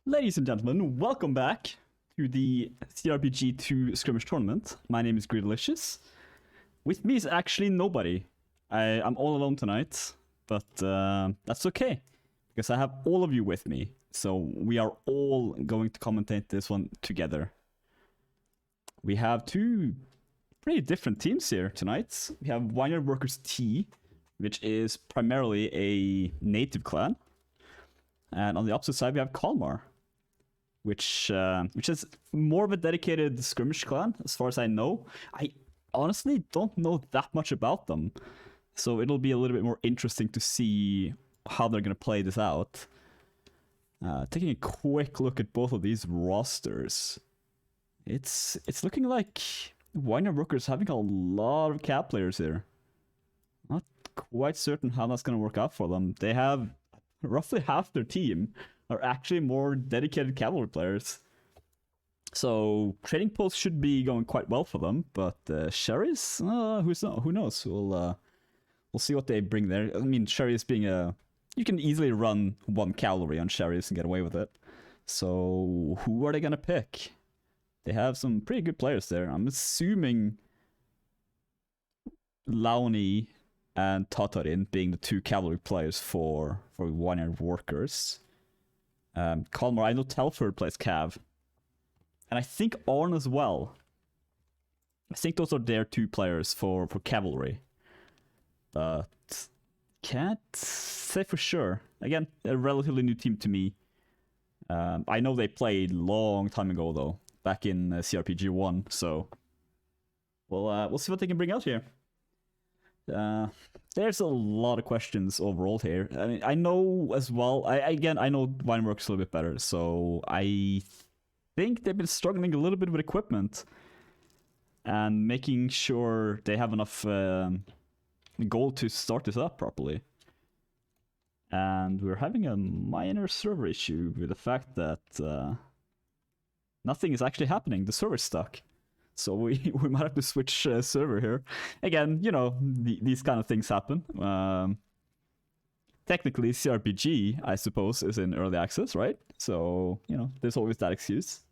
Ladies and gentlemen, welcome back to the cRPG2 Skirmish Tournament. My name is Greedalicious. With me is actually nobody. I'm all alone tonight, but that's okay, because I have all of you with me. So we are all going to commentate this one together. We have two pretty different teams here tonight. We have Vineyard Workers T, which is primarily a native clan. And on the opposite side, we have Kalmar, which is more of a dedicated skirmish clan, as far as I know. I honestly don't know that much about them, so it'll be a little bit more interesting to see how they're going to play this out. Taking a quick look at both of these rosters, it's looking like Vineyard Workers having a lot of cap players here. Not quite certain how that's going to work out for them. They have roughly half their team are actually more dedicated cavalry players. So trading posts should be going quite well for them, but Sherry's, who knows? We'll see what they bring there. I mean, Sherry's being you can easily run one cavalry on Sherry's and get away with it. So who are they gonna pick? They have some pretty good players there. I'm assuming Launi and Tatarin being the two cavalry players for Vineyard Workers. Kalmar, I know Telford plays Cav. And I think Arn as well. I think those are their two players for cavalry. But can't say for sure. Again, a relatively new team to me. I know they played long time ago though, back in cRPG2, so we'll see what they can bring out here. There's a lot of questions overall here. I mean, I know as well. I know Vineworks a little bit better, so I think they've been struggling a little bit with equipment and making sure they have enough gold to start this up properly. And we're having a minor server issue with the fact that nothing is actually happening. The server's stuck. So we might have to switch server here. Again, you know, these kind of things happen. Technically, cRPG, I suppose, is in early access, right? So, you know, there's always that excuse.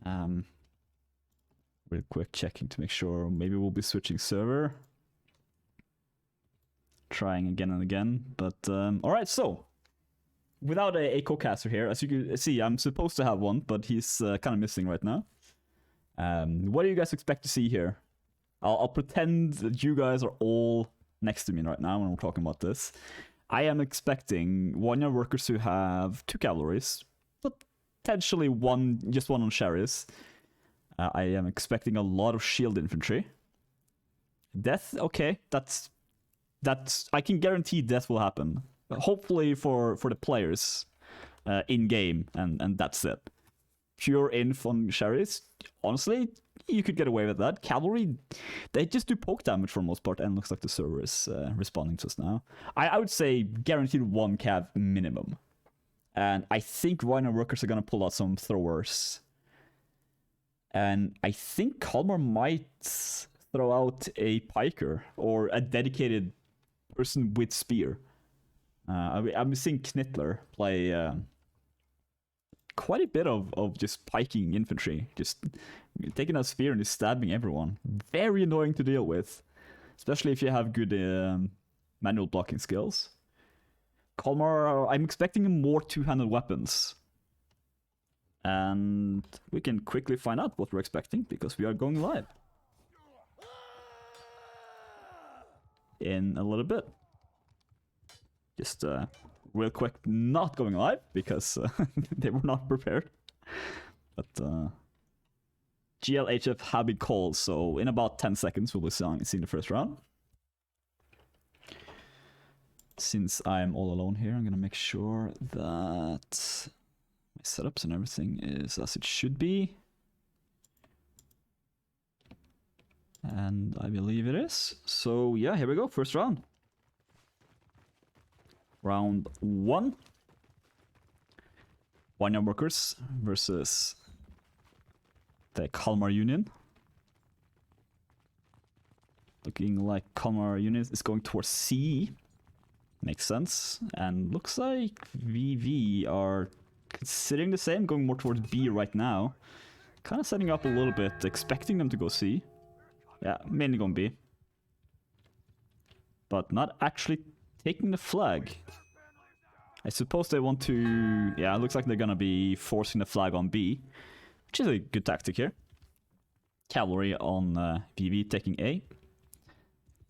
Real quick checking to make sure. Maybe we'll be switching server. Trying again and again. But, alright, so. Without a co-caster here, as you can see, I'm supposed to have one, but he's kind of missing right now. What do you guys expect to see here? I'll pretend that you guys are all next to me right now when we're talking about this. I am expecting Vineyard Workers to have two cavalries, potentially just one on Sherry's. I am expecting a lot of shield infantry. Death, okay, that's I can guarantee death will happen. Hopefully for the players in game, and that's it. Pure inf on Sherry's, honestly, you could get away with that. Cavalry, they just do poke damage for the most part, and looks like the server is responding to us now. I would say guaranteed one cav minimum. And I think Vineyard Workers are going to pull out some throwers. And I think Kalmar might throw out a piker, or a dedicated person with spear. I'm seeing Knittler play quite a bit of just piking infantry, just taking a spear and just stabbing everyone. Very annoying to deal with, especially if you have good manual blocking skills. Kalmar, I'm expecting more two-handed weapons. And we can quickly find out what we're expecting, because we are going live in a little bit. Just real quick, not going live because they were not prepared. But GLHF have been called, so in about 10 seconds we'll be seeing the first round. Since I'm all alone here, I'm gonna make sure that my setups and everything is as it should be. And I believe it is. So yeah, here we go, first round. Round 1. Vineyard Workers versus the Kalmar Union. Looking like Kalmar Union is going towards C. Makes sense. And looks like VV are considering the same, going more towards B right now. Kind of setting up a little bit, expecting them to go C. Yeah, mainly going B. But not actually taking the flag. I suppose they want to... Yeah, it looks like they're gonna be forcing the flag on B, which is a good tactic here. Cavalry on VV taking A.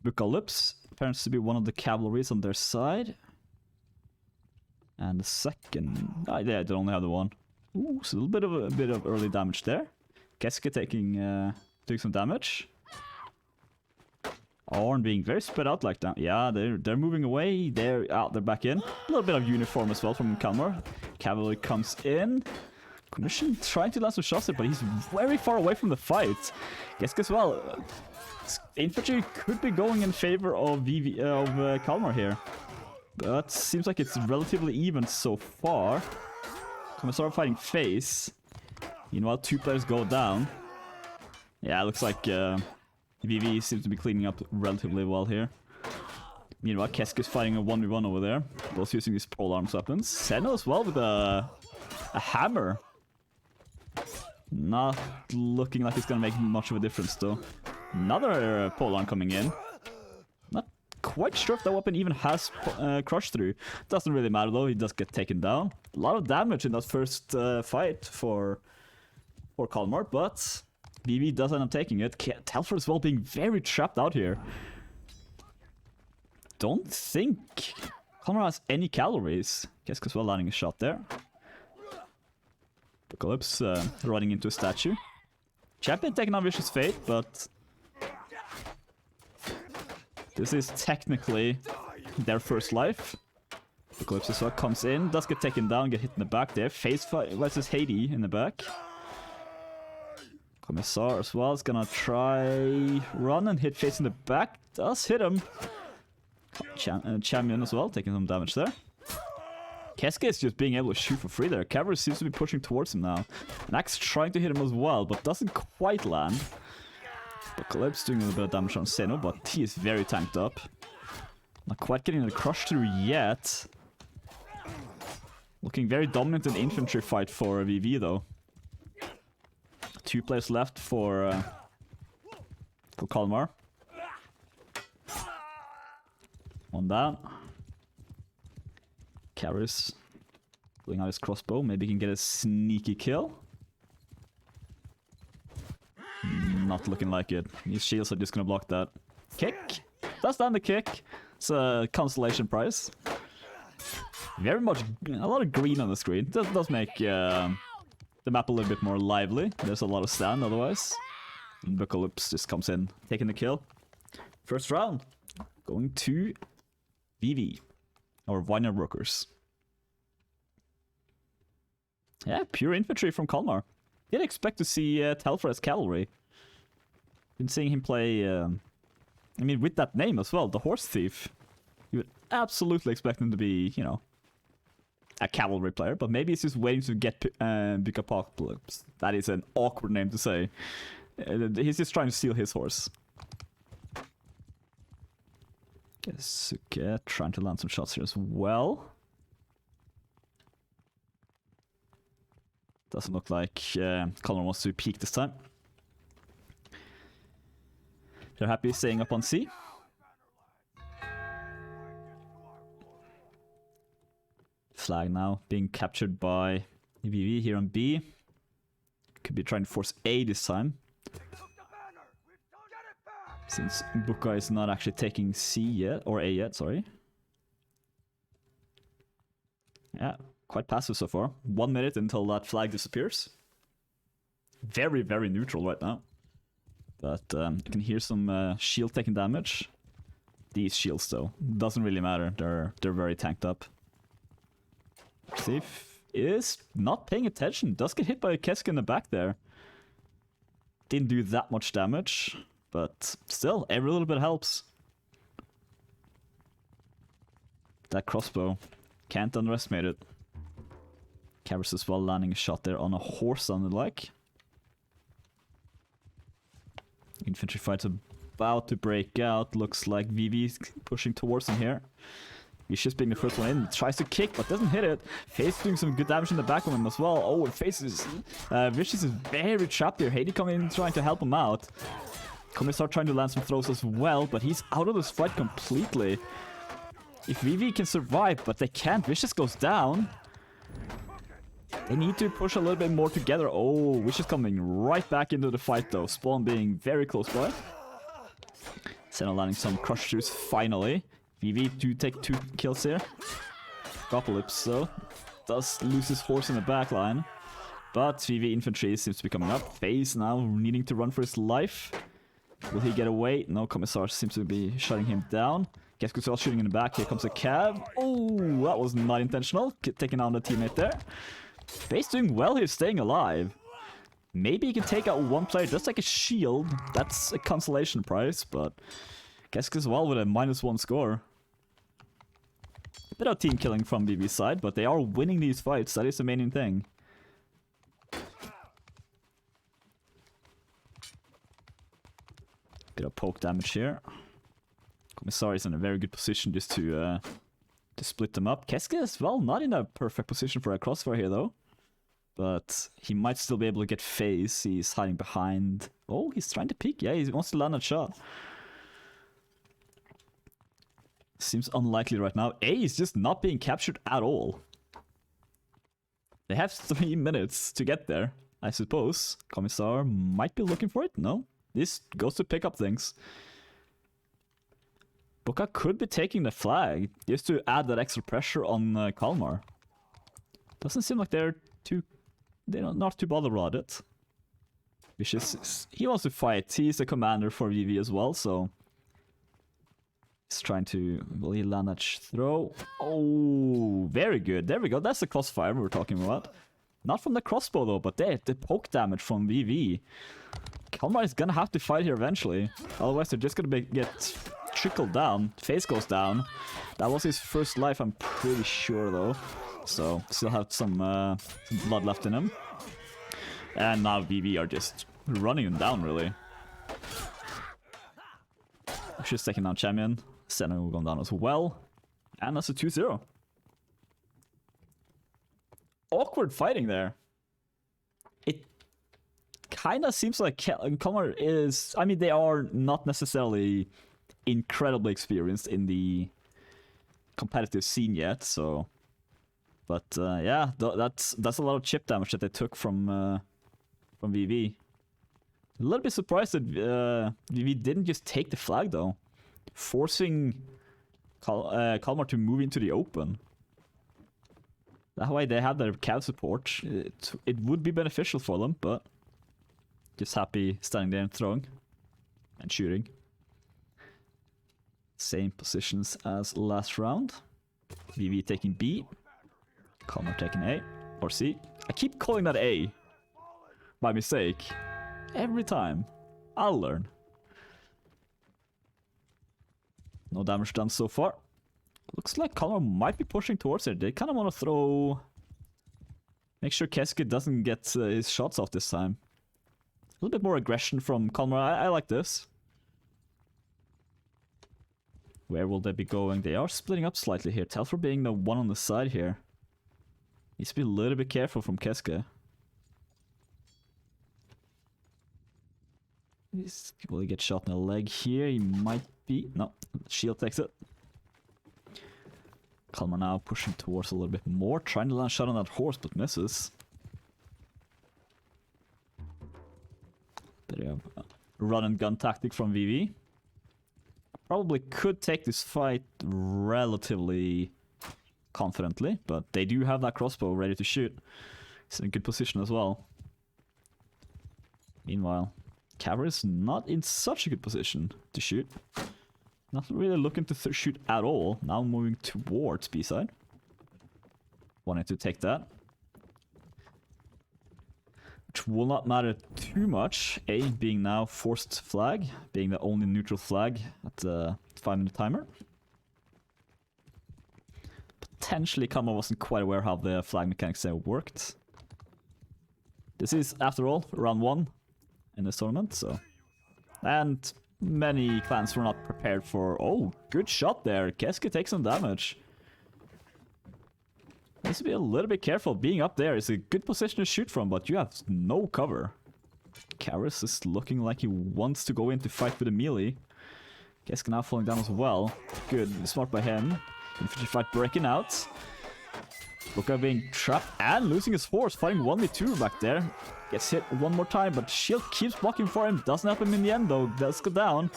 Bucalypse appears to be one of the cavalries on their side. And the second... Oh, yeah, they only have the one. Ooh, so a little bit of early damage there. Keske taking doing some damage. Arn being very spread out like that. Yeah, they're moving away. They're out. They're back in. A little bit of uniform as well from Kalmar. Cavalry comes in. Commission trying to land some shots there, but he's very far away from the fight. Keske as well. Infantry could be going in favor of Kalmar here. But seems like it's relatively even so far. Commissar fighting face. Meanwhile, 2 players go down. Yeah, it looks like VV seems to be cleaning up relatively well here. Meanwhile, Keske is fighting a 1v1 over there. Both using these pole arms weapons. Senna as well with a hammer. Not looking like it's gonna make much of a difference though. Another pole arm coming in. Not quite sure if that weapon even has crush through. Doesn't really matter though, he does get taken down. A lot of damage in that first fight for Kalmar, but VV does end up taking it. Telfer as well being very trapped out here. Don't think Kalmar has any calories. Keske as well landing a shot there. Apocalypse running into a statue. Champion taking on Vicious Fate, but this is technically their first life. Apocalypse as well comes in, does get taken down, get hit in the back there. Face fight versus Haiti in the back. Commissar as well is gonna try run and hit face in the back. Does hit him. Champion as well, taking some damage there. Keske is just being able to shoot for free there. Cavalry seems to be pushing towards him now. And Axe trying to hit him as well, but doesn't quite land. Apocalypse doing a little bit of damage on Seno, but he is very tanked up. Not quite getting the crush through yet. Looking very dominant in the infantry fight for VV though. 2 players left for Kalmar. One down. Carries pulling out his crossbow. Maybe he can get a sneaky kill. Not looking like it. His shields are just gonna block that. Kick. That's down the kick. It's a consolation prize. Very much, a lot of green on the screen. Does make the map a little bit more lively. There's a lot of stand otherwise. And Bucalypse just comes in, taking the kill. First round, going to VV. Or Viner Rookers. Yeah, pure infantry from Kalmar. Didn't expect to see Telfer as cavalry. Been seeing him play, I mean, with that name as well, the Horse Thief. You would absolutely expect him to be, you know, a cavalry player, but maybe he's just waiting to get Big Apocalypse. That is an awkward name to say. He's just trying to steal his horse. Suke trying to land some shots here as well. Doesn't look like Kalmar wants to peek this time. They're happy staying up on C. Flag now being captured by VV here on B. Could be trying to force A this time. Since Buka is not actually taking C yet, or A yet, sorry. Yeah, quite passive so far. 1 minute until that flag disappears. Very, very neutral right now. But you can hear some shield taking damage. These shields though, doesn't really matter. They're very tanked up. Thief is not paying attention. Does get hit by a Keske in the back there. Didn't do that much damage. But still, every little bit helps. That crossbow, can't underestimate it. Caris as well landing a shot there on a horse, sounded like. Infantry fight's about to break out. Looks like VV's pushing towards him here. He's just being the first one in. Tries to kick, but doesn't hit it. Face doing some good damage in the back of him as well. Oh, and Face is... Vicious is very trapped here. Haiti coming in trying to help him out. Commissar trying to land some throws as well, but he's out of this fight completely. If VV can survive, but they can't. Vicious goes down. They need to push a little bit more together. Oh, Vicious coming right back into the fight though. Spawn being very close by. Senna landing some crushers finally. VV do take 2 kills here. Apocalypse though does lose his horse in the back line. But VV infantry seems to be coming up. FaZe now needing to run for his life. Will he get away? No, Commissar seems to be shutting him down. Kesku's shooting in the back. Here comes a cab. Oh, that was not intentional. Taking down the teammate there. FaZe doing well here, staying alive. Maybe he can take out one player just like a shield. That's a consolation prize, but Kesk as well with a -1 score. A bit of team killing from VV's side, but they are winning these fights. That is the main thing. Bit of poke damage here. Commissar is in a very good position just to split them up. Keske as well, not in a perfect position for a crossfire here though. But he might still be able to get FaZe. He's hiding behind. Oh, he's trying to peek. Yeah, he wants to land a shot. Seems unlikely right now. A is just not being captured at all. They have 3 minutes to get there, I suppose. Commissar might be looking for it. No, this goes to pick up things. Boka could be taking the flag just to add that extra pressure on Kalmar. Doesn't seem like they're not too bothered about it. Vicious, he wants to fight. He's the commander for VV as well, so he's trying to... Will he land that throw? Oh, very good. There we go. That's the crossfire we were talking about. Not from the crossbow though, but the poke damage from VV. Kalmar is gonna have to fight here eventually. Otherwise they're just gonna get trickled down. FaZe goes down. That was his first life, I'm pretty sure though. So still have some blood left in him. And now VV are just running him down really. Just taking down Champion. Senna will go down as well. And that's a 2-0. Awkward fighting there. It kind of seems like Kalmar is... I mean, they are not necessarily incredibly experienced in the competitive scene yet, so... But yeah, that's a lot of chip damage that they took from VV. A little bit surprised that VV didn't just take the flag though, forcing Kalmar to move into the open. That way they have their cav support. It would be beneficial for them, but just happy standing there and throwing and shooting. Same positions as last round. VV taking B. Kalmar taking A or C. I keep calling that A by mistake. Every time. I'll learn. No damage done so far. Looks like Kalmar might be pushing towards it. They kind of want to throw... Make sure Keske doesn't get his shots off this time. A little bit more aggression from Kalmar. I like this. Where will they be going? They are splitting up slightly here. Telfor being the one on the side here. Needs to be a little bit careful from Keske. Will he get shot in the leg here? He might be... No, shield takes it. Kalmar now pushing towards a little bit more. Trying to land a shot on that horse, but misses. Bit of a run and gun tactic from VV. Probably could take this fight relatively confidently, but they do have that crossbow ready to shoot. It's in a good position as well. Meanwhile, Cavalry is not in such a good position to shoot. Not really looking to shoot at all. Now moving towards B-side. Wanting to take that. Which will not matter too much. A being now forced flag, being the only neutral flag at the 5-minute timer. Potentially Kalmar wasn't quite aware how the flag mechanics there worked. This is, after all, round 1 in this tournament, so... And many clans were not prepared for... Oh, good shot there. Keske takes some damage. Needs to be a little bit careful. Being up there is a good position to shoot from, but you have no cover. Karis is looking like he wants to go in to fight with a melee. Keska now falling down as well. Good, smart by him. Infantry fight breaking out. Buka being trapped and losing his horse, fighting 1v2 back there. Gets hit one more time, but shield keeps blocking for him. Doesn't help him in the end though. Does go down.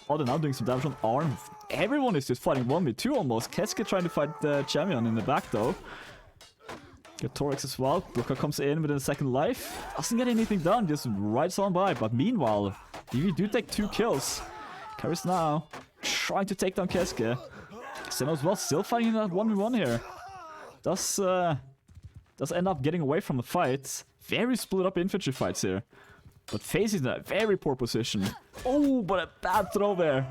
Oh, they're now doing some damage on arm. Everyone is just fighting 1v2 almost. Keska trying to fight the champion in the back though. Get Torix as well. Buka comes in within a second life. Doesn't get anything done, just rides on by. But meanwhile, we do take 2 kills. Karis now trying to take down Keska. Seno as well, still fighting that 1v1 here. Does end up getting away from the fight. Very split up infantry fights here. But FaZe is in a very poor position. Oh, but a bad throw there.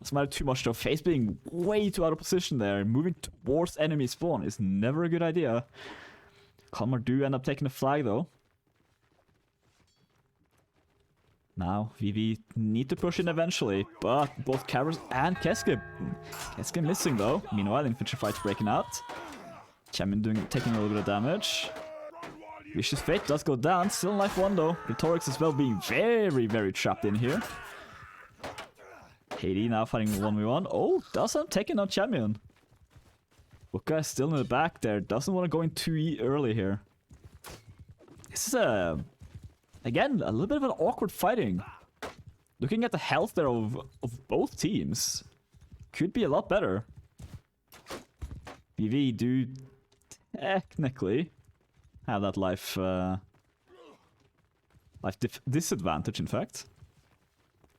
Doesn't matter too much though. FaZe being way too out of position there. Moving towards enemy spawn is never a good idea. Kalmar do end up taking the flag though. Now, VV need to push in eventually, but both Karis and Keska missing though. Meanwhile, infantry fight's breaking out. Champion taking a little bit of damage. Vicious Fate does go down, still in life 1 though. Torix as well being very, very trapped in here. Haiti now fighting 1v1. Oh, does end up taking out Champion. Buka is still in the back there, doesn't want to go in too early here. This is again, a little bit of an awkward fighting. Looking at the health there of both teams, could be a lot better. BV do technically have that life disadvantage, in fact.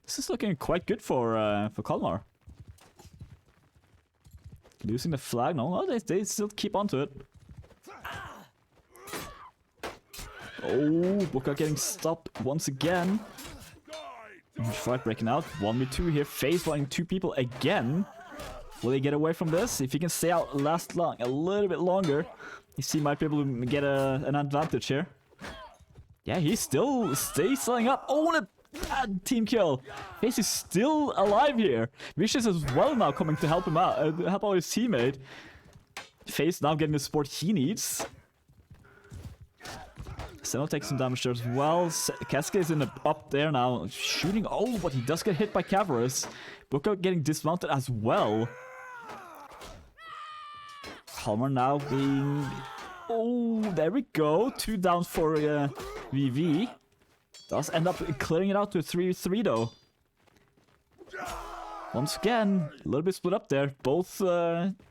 This is looking quite good for Kalmar. Losing the flag, no, they still keep onto it. Oh, Buka getting stopped once again. Fight breaking out. 1v2 here. FaZe fighting 2 people again. Will they get away from this? If he can stay out a little bit longer, he might be able to get an advantage here. Yeah, he still stays selling up. Oh, and a bad team kill. FaZe is still alive here. Vicious as well now coming to help him out, help out his teammate. FaZe now getting the support he needs. Seno takes some damage there as well. Keska is up there now, shooting. Oh, but he does get hit by Cavaris. Buka getting dismounted as well. Kalmar now being... Oh, there we go. 2 down for VV. Does end up clearing it out to 3-3 though. Once again, a little bit split up there. Both 2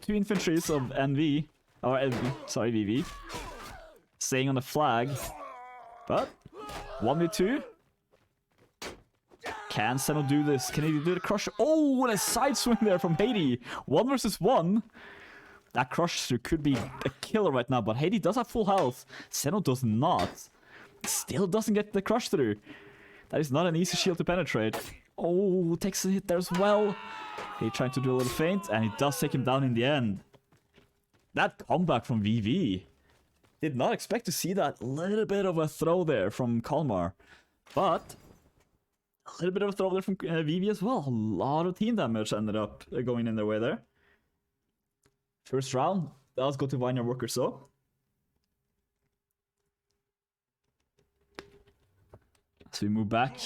infantries of NV, or sorry, VV, staying on the flag. But 1v2. Can Seno do this? Can he do the crush? Oh, what a side swing there from Haiti. 1 versus 1. That crush could be a killer right now, but Haiti does have full health. Seno does not. Still doesn't get the crush through. That is not an easy shield to penetrate. Oh, takes a hit there as well. He trying to do a little feint, and he does take him down in the end. That comeback from VV. Did not expect to see that little bit of a throw there from Kalmar. But a little bit of a throw there from VV as well. A lot of team damage ended up going in their way there. First round, let's go to Viner Worker so. So we move back.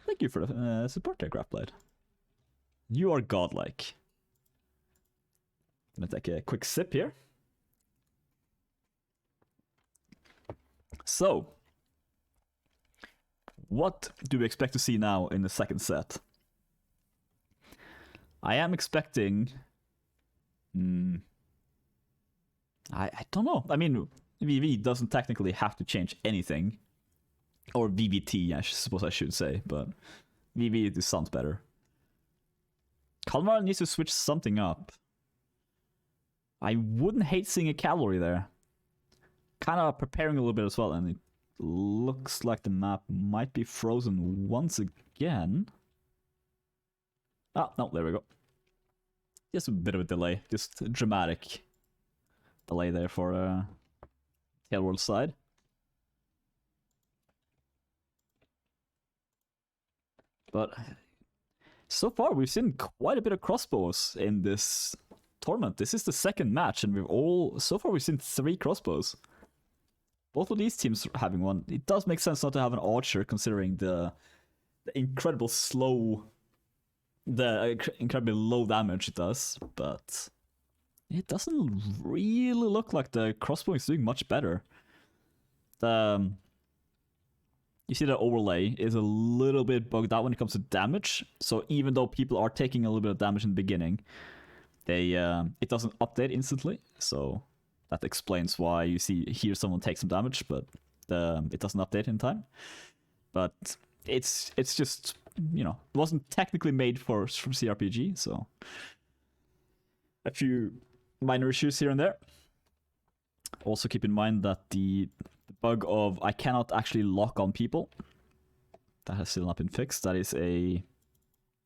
Thank you for the support there, Grapblade. You are godlike. Gonna take a quick sip here. So, what do we expect to see now in the second set? I am expecting... I don't know. I mean, VV doesn't technically have to change anything. Or VVT, I suppose I should say, but VV this sounds better. Kalmar needs to switch something up. I wouldn't hate seeing a cavalry there. Kind of preparing a little bit as well, and it looks like the map might be frozen once again. Ah, no, there we go. Just a bit of a delay, just a dramatic delay there for Tailworld side. But so far we've seen quite a bit of crossbows in this tournament. This is the second match, and so far we've seen 3 crossbows. Both of these teams having one. It does make sense not to have an archer, considering the incredibly low damage it does, but it doesn't really look like the crossbow is doing much better. You see the overlay is a little bit bugged out when it comes to damage, so even though people are taking a little bit of damage in the beginning, it doesn't update instantly, so that explains why you hear someone take some damage, but it doesn't update in time. But it's just, it wasn't technically made from cRPG, so a few minor issues here and there. Also keep in mind that the bug of I cannot actually lock on people, that has still not been fixed. That is a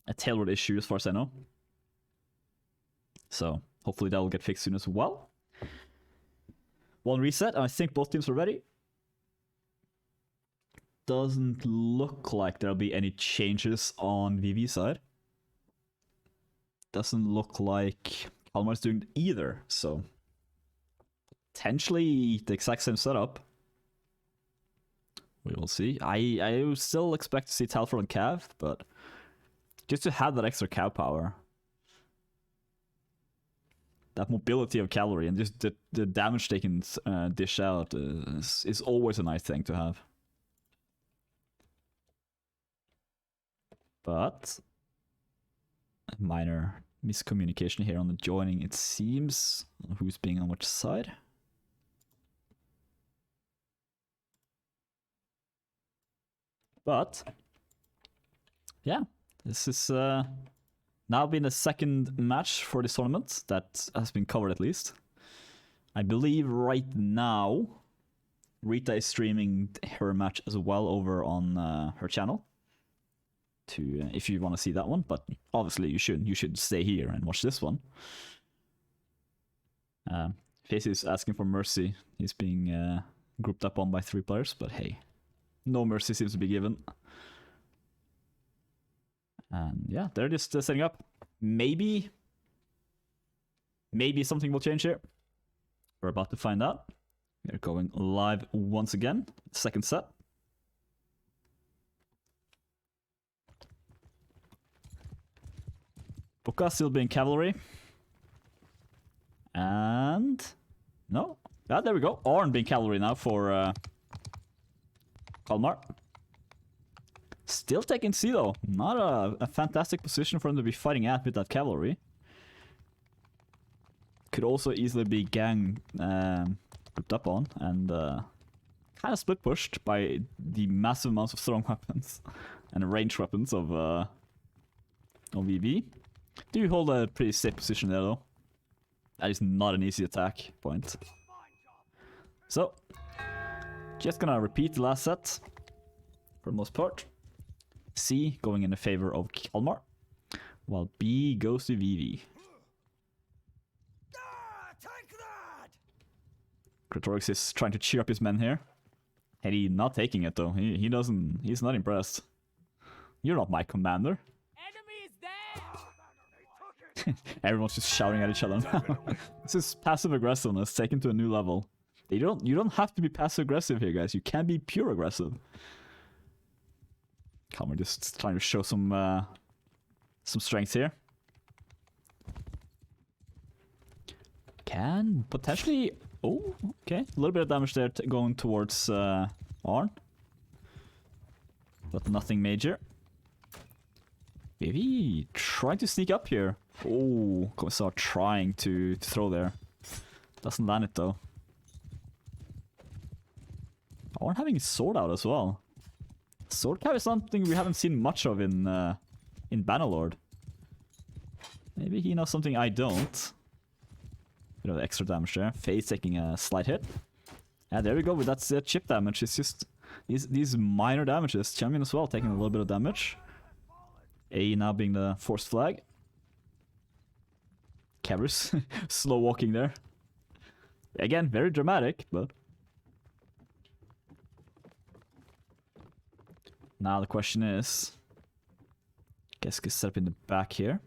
Tailwind issue as far as I know. So hopefully that will get fixed soon as well. One reset, and I think both teams are ready. Doesn't look like there'll be any changes on VV side. Doesn't look like Kalmar's doing either, so potentially the exact same setup. We will see. I still expect to see Talford and Cav, but just to have that extra Cav power, that mobility of cavalry, and just the damage they can dish out is always a nice thing to have. But a minor miscommunication here on the joining, it seems. Who's being on which side? But yeah, this is now been the second match for this tournament that has been covered, at least. I believe right now Rita is streaming her match as well over on her channel, if you want to see that one, but obviously you should stay here and watch this one. Face is asking for mercy. He's being grouped up on by 3 players, but hey, no mercy seems to be given. And yeah, they're just setting up. Maybe something will change here. We're about to find out. We're going live once again. Second set. Boka still being cavalry. And no. Yeah, there we go. Arn being cavalry now for Kalmar. Still taking C though. Not a fantastic position for him to be fighting at with that cavalry. Could also easily be gang grouped up on and kind of split pushed by the massive amounts of throwing weapons and range weapons of VV. Do hold a pretty safe position there though. That is not an easy attack point. So, just gonna repeat the last set for the most part. C going in the favor of Kalmar, while B goes to VV. Kratorix is trying to cheer up his men here. And he's not taking it though. He's not impressed. You're not my commander. Everyone's just shouting at each other now. This is passive aggressiveness taken to a new level. You don't have to be passive aggressive here, guys. You can be pure aggressive. Kalmar just trying to show some strength here. Can potentially... Oh, okay. A little bit of damage there going towards Arn. But nothing major. Maybe trying to sneak up here. Oh, Commissar trying to throw there. Doesn't land it though. Arn having his sword out as well. Sword cap is something we haven't seen much of in Bannerlord. Maybe he knows something I don't. Bit of extra damage there. Faye's taking a slight hit. Yeah, there we go. That's chip damage. It's just these minor damages. Champion as well taking a little bit of damage. A now being the forced flag. Cavalry's slow walking there. Again, very dramatic, but... Now the question is... Guess get set up in the back here.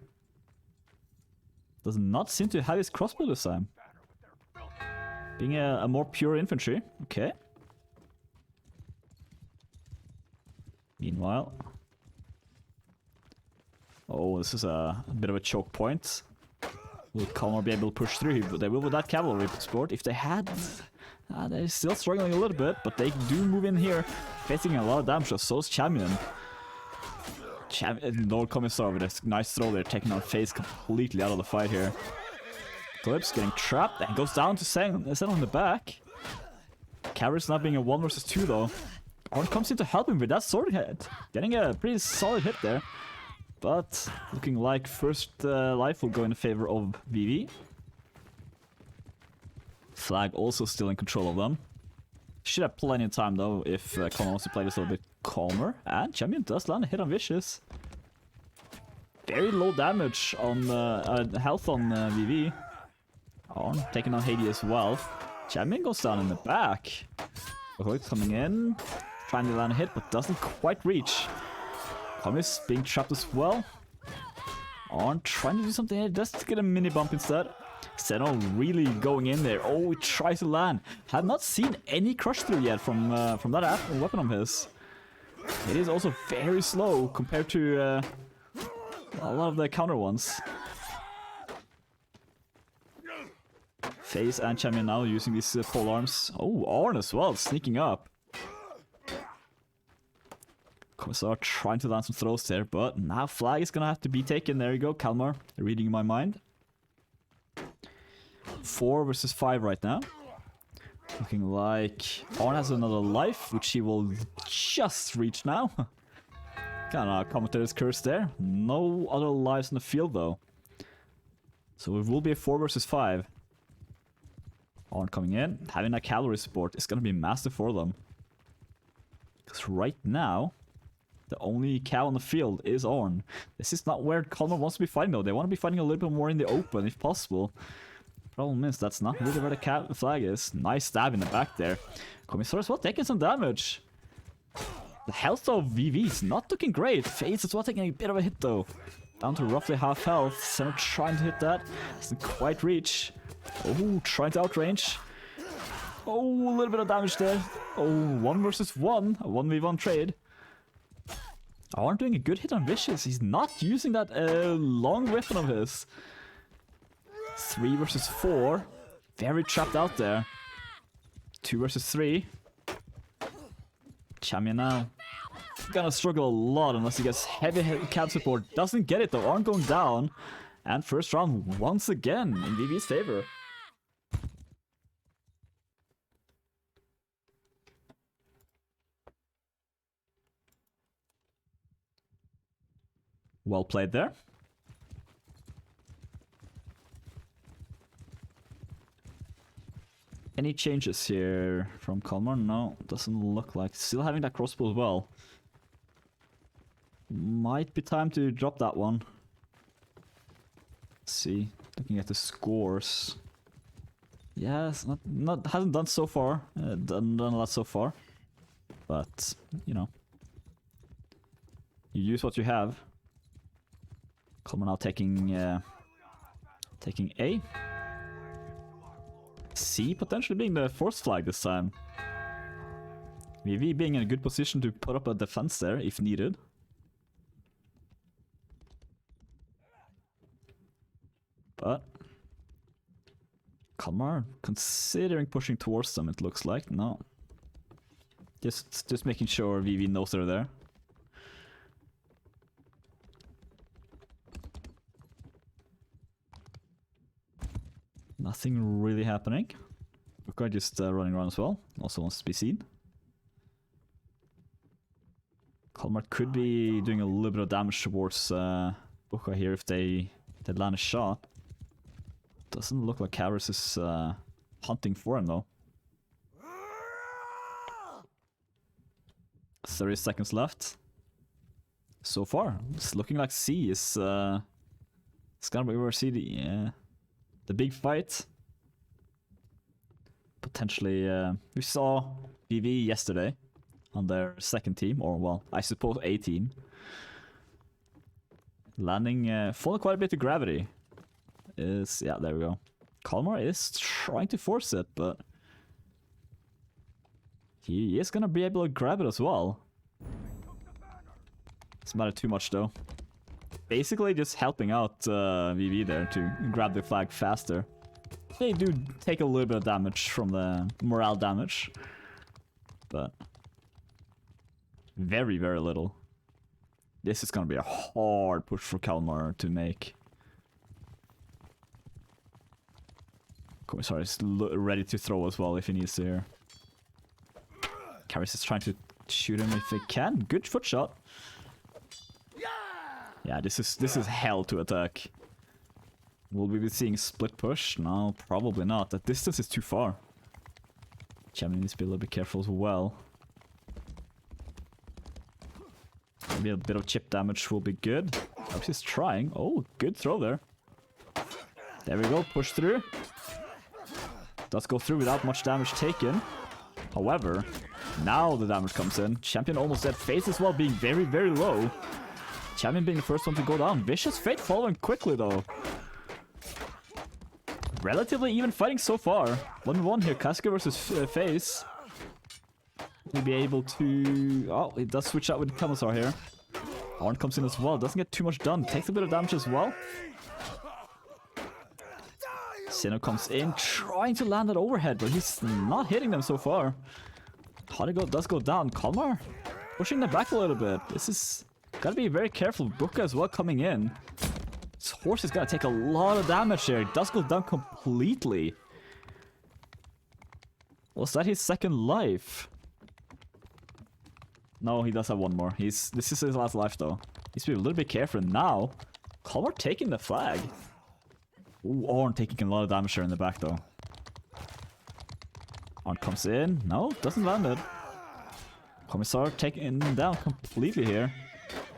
Does not seem to have his crossbow this time. Being a more pure infantry. Okay. Meanwhile. Oh, this is a bit of a choke point. Will Kalmar be able to push through? They will with that cavalry support. If they had... they're still struggling a little bit, but they do move in here. Facing a lot of damage, so is Champion. Lord Commissar with a nice throw there, taking our face completely out of the fight here. Glips getting trapped and goes down to Sen on the back. Cavalry's not being a 1 versus 2 though. Orn comes in to help him with that sword hit. Getting a pretty solid hit there. But looking like first life will go in favor of VV. Flag also still in control of them. Should have plenty of time though if Kalmar wants to play this a little bit calmer. And Champion does land a hit on Vicious. Very low damage on health on VV. Orn taking on Hades as well. Champion goes down in the back. Coming in, trying to land a hit but doesn't quite reach. Thomas being trapped as well. Orn trying to do something here, just get a mini bump instead. Zeno really going in there. Oh, he tries to land. Have not seen any crush through yet from that weapon of his. It is also very slow compared to a lot of the counter ones. FaZe and Champion now using these pole arms. Oh, Orn as well, sneaking up. Commissar trying to land some throws there, but now flag is gonna have to be taken. There you go, Kalmar, reading my mind. 4 versus 5 right now. Looking like Orn has another life, which he will just reach now. Kinda commentator's curse there. No other lives in the field though. So it will be a 4 versus 5. Orn coming in, having a cavalry support is gonna be massive for them. Because right now, the only cow on the field is Orn. This is not where Kalmar wants to be fighting though. They want to be fighting a little bit more in the open if possible. Problem is, that's not really where the flag is. Nice stab in the back there. Commissar as well taking some damage. The health of VV is not looking great. FaZe as well taking a bit of a hit though. Down to roughly half health. Center trying to hit that. Doesn't quite reach. Oh, trying to outrange. Oh, a little bit of damage there. Oh, 1 versus 1. A 1v1 trade. Orn doing a good hit on Vicious. He's not using that long weapon of his. 3 versus 4. Very trapped out there. 2 versus 3. Champion now. Gonna struggle a lot unless he gets heavy cab support. Doesn't get it though. Orn going down. And first round once again in VV's favor. Well played there. Any changes here from Kalmar? No, doesn't look like. Still having that crossbow as well. Might be time to drop that one. Let's see, looking at the scores. Yes, not hasn't done so far. Done a lot so far. But you know, you use what you have. Kalmar now taking A. C potentially being the force flag this time. VV being in a good position to put up a defense there if needed. But Kalmar considering pushing towards them, it looks like. No. Just making sure VV knows they're there. Nothing really happening. Buka just running around as well. Also wants to be seen. Kalmar could be doing a little bit of damage towards Buka here if they land a shot. Doesn't look like Karis is hunting for him though. 30 seconds left. So far, it's looking like C is it's gonna be where C the big fight. Potentially, we saw VV yesterday on their second team, or well, I suppose A team. Landing, falling quite a bit to gravity. is... Yeah, there we go. Kalmar is trying to force it, but... he is gonna be able to grab it as well. Doesn't matter too much though. Basically just helping out VV there to grab the flag faster. They do take a little bit of damage from the morale damage. But... very, very little. This is gonna be a hard push for Kalmar to make. Commissar is ready to throw as well if he needs to here. Karis is trying to shoot him if he can. Good foot shot. Yeah, this is hell to attack. Will we be seeing split push? No, probably not. That distance is too far. Champion needs to be a little bit careful as well. Maybe a bit of chip damage will be good. Karis is trying. Oh, good throw there. There we go, push through. Does go through without much damage taken. However, now the damage comes in. Champion almost dead. Face as well being very, very low. Champion being the first one to go down. Vicious Fate following quickly though. Relatively even fighting so far. 1v1 here. Casca versus Face. Will be able to... oh, it does switch out with Commissar here. Arn comes in as well. Doesn't get too much done. Takes a bit of damage as well. Sino comes in, trying to land that overhead, but he's not hitting them so far. Hodigo does go down. Kalmar pushing them back a little bit. This is... gotta be very careful. Buka as well coming in. This horse is gonna take a lot of damage here. It does go down completely. Was that his second life? No, he does have one more. This is his last life though. Needs to be a little bit careful now. Kalmar taking the flag. Ooh, Arn taking a lot of damage here in the back though. Arn comes in. No, doesn't land it. Commissar taking him down completely here.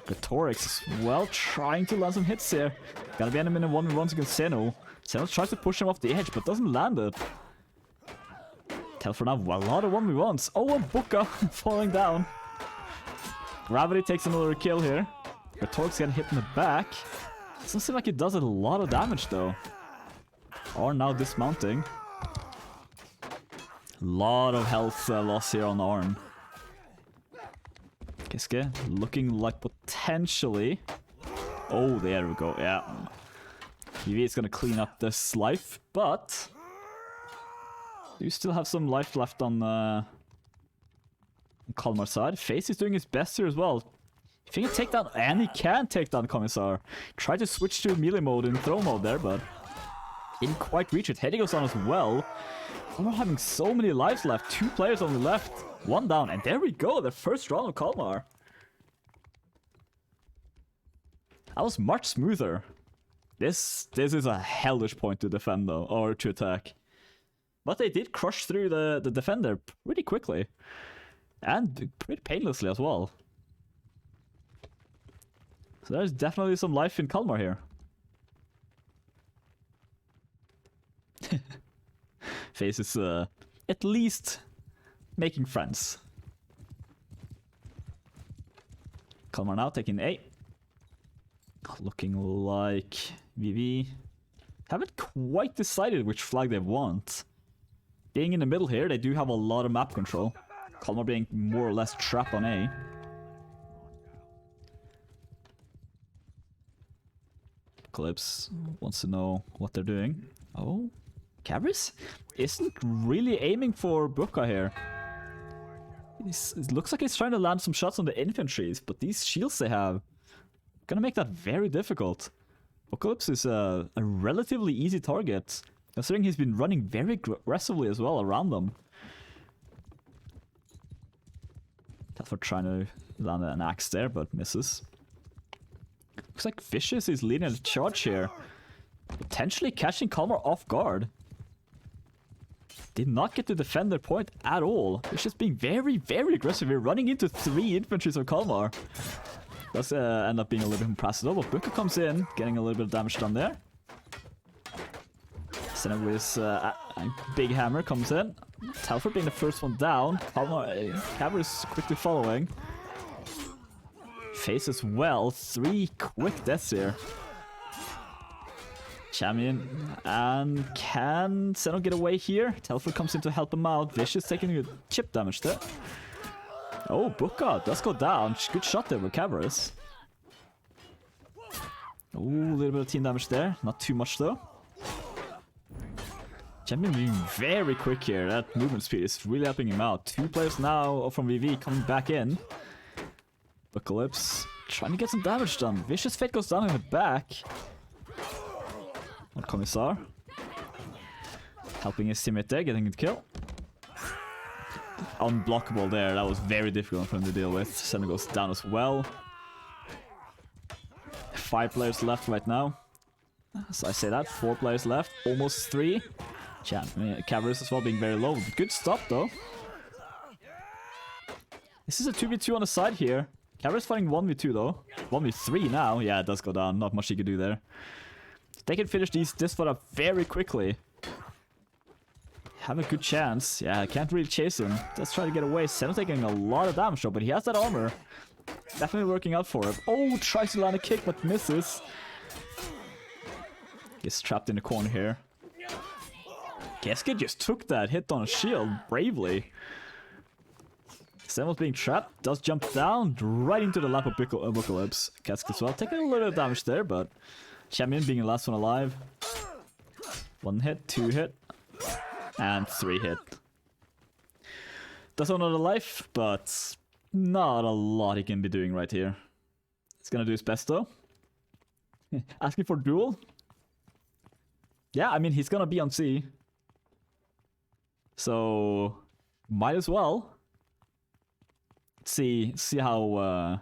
Gretorix as well, trying to land some hits here. Gonna be enemy in a 1v1 against Seno. Seno tries to push him off the edge, but doesn't land it. Tell for now, a lot of 1v1s. Oh, and Buka falling down. Gravity takes another kill here. Gretorix getting hit in the back. Doesn't seem like it does a lot of damage though. Arn now dismounting. Lot of health loss here on Arn. Kiske looking like potentially... oh, there we go, yeah. PV is gonna clean up this life, but... you still have some life left on Kalmar's side. Face is doing his best here as well. If he can take down, and he can take down Commissar. Try to switch to melee mode and throw mode there, but didn't quite reach it. Heady goes on as well. Kalmar having so many lives left. 2 players only left. 1 down, and there we go. The first round of Kalmar. That was much smoother. This is a hellish point to defend though, or to attack. But they did crush through the defender pretty quickly. And pretty painlessly as well. So there's definitely some life in Kalmar here. Face is at least making friends. Kalmar now taking A. Looking like VV haven't quite decided which flag they want. Being in the middle here, they do have a lot of map control. Kalmar being more or less trapped on A. Calypse wants to know what they're doing. Oh, Cabris isn't really aiming for Buka here. It looks like he's trying to land some shots on the infantries, but these shields they have gonna make that very difficult. Apocalypse is a relatively easy target, considering he's been running very aggressively as well around them. Telford trying to land an axe there, but misses. Looks like Vicious is leading the charge here. Potentially catching Kalmar off guard. Did not get to defend their point at all. Vicious being very, very aggressive here, running into 3 infantries of Kalmar. Does end up being a little bit impressive though, but Buka comes in, getting a little bit of damage done there. Senna with a big hammer comes in. Telford being the first one down. Kalmar is quickly following. Face as well. 3 quick deaths here. Champion, and can Zeno get away here? Telford comes in to help him out. Vicious taking a chip damage there. Oh, Booka does go down. Good shot there with Cavaris. Oh, a little bit of team damage there. Not too much though. Champion being very quick here. That movement speed is really helping him out. 2 players now from VV coming back in. Apocalypse trying to get some damage done. Vicious Fate goes down in the back. On Commissar. Helping his teammate there, getting the kill. Unblockable there. That was very difficult for him to deal with. Senna goes down as well. 5 players left right now. So I say that. 4 players left. Almost 3. Cavaris as well being very low. Good stop though. This is a 2v2 on the side here. Cavaris fighting 1v2 though. 1v3 now. Yeah, it does go down. Not much he could do there. They can finish this fight up very quickly. Have a good chance. Yeah, I can't really chase him. Let's try to get away. Senna taking a lot of damage though, but he has that armor. Definitely working out for him. Oh, tries to land a kick but misses. Gets trapped in the corner here. Keske just took that hit on a shield bravely. Sen was being trapped, does jump down right into the lap of Apocalypse. Keske as well, taking a little bit of damage there, but Champion being the last one alive. 1 hit, 2 hit, and 3 hit. Does another life, but not a lot he can be doing right here. He's gonna do his best though. Asking for duel. Yeah, I mean, he's gonna be on C. So, might as well. See how,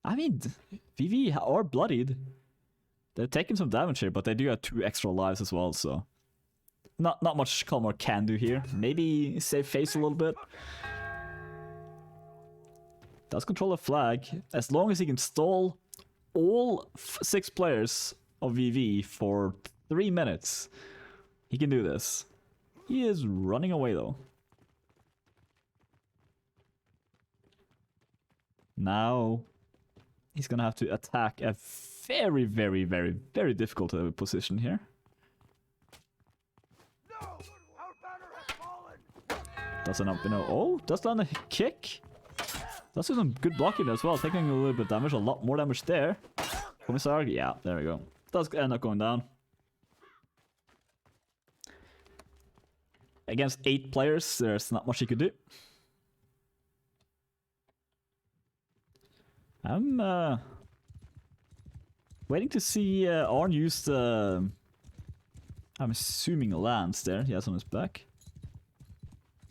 I mean, VV are bloodied. They're taking some damage here, but they do have 2 extra lives as well, so. Not much Kalmar can do here. Maybe save face a little bit. Does control a flag. As long as he can stall all 6 players of VV for 3 minutes, he can do this. He is running away though. Now he's gonna have to attack a very, very, very, very difficult position here. Doesn't up, you know. Oh, does land a kick. Does do some good blocking as well, taking a little bit of damage, a lot more damage there. Commissar, yeah, there we go. Does end up going down. Against 8 players, there's not much he could do. I'm waiting to see Arn use the... I'm assuming a lance there. He has on his back.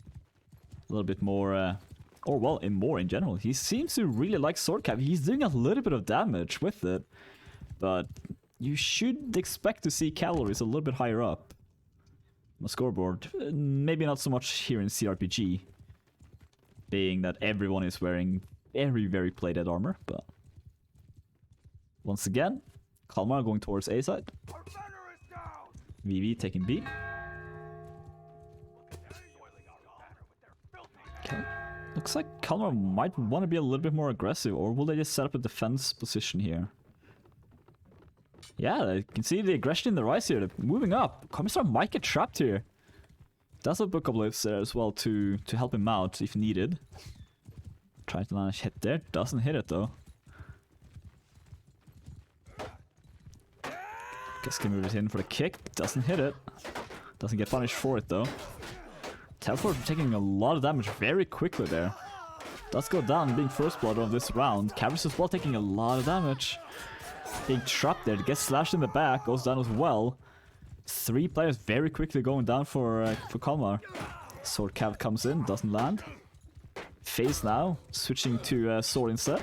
A little bit more... or well, more in general. He seems to really like sword cap. He's doing a little bit of damage with it. But you should expect to see calories a little bit higher up on the scoreboard. Maybe not so much here in cRPG, being that everyone is wearing very, very plated armor, but once again, Kalmar going towards A side. VV taking B. Okay. Looks like Kalmar might want to be a little bit more aggressive, or will they just set up a defense position here? Yeah, you can see the aggression in the rise here. They're moving up. Commissar might get trapped here. Does have book uplifts there as well to help him out if needed. Trying to land a hit there. Doesn't hit it though. Guess can move it in for the kick. Doesn't hit it. Doesn't get punished for it though. Telford taking a lot of damage very quickly there. Does go down, being first blood of this round. Cavaris as well taking a lot of damage. Being trapped there, gets slashed in the back, goes down as well. 3 players very quickly going down for Kalmar. Sword Cav comes in, doesn't land. Phase now, switching to sword instead.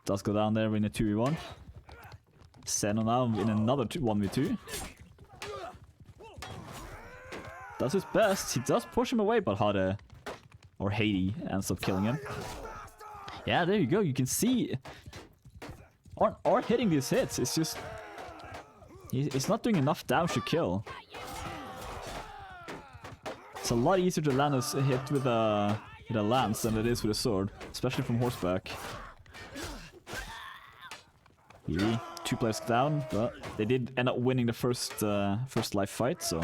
Does go down there in a 2v1. Zeno now in another 1v2. Does his best, he does push him away, but Hade, or Haiti, ends up killing him. Yeah, there you go, you can see... Or hitting these hits, it's just... He's not doing enough damage to kill. It's a lot easier to land a hit with a lance than it is with a sword, especially from horseback. Really? 2 players down, but they did end up winning the first live fight, so.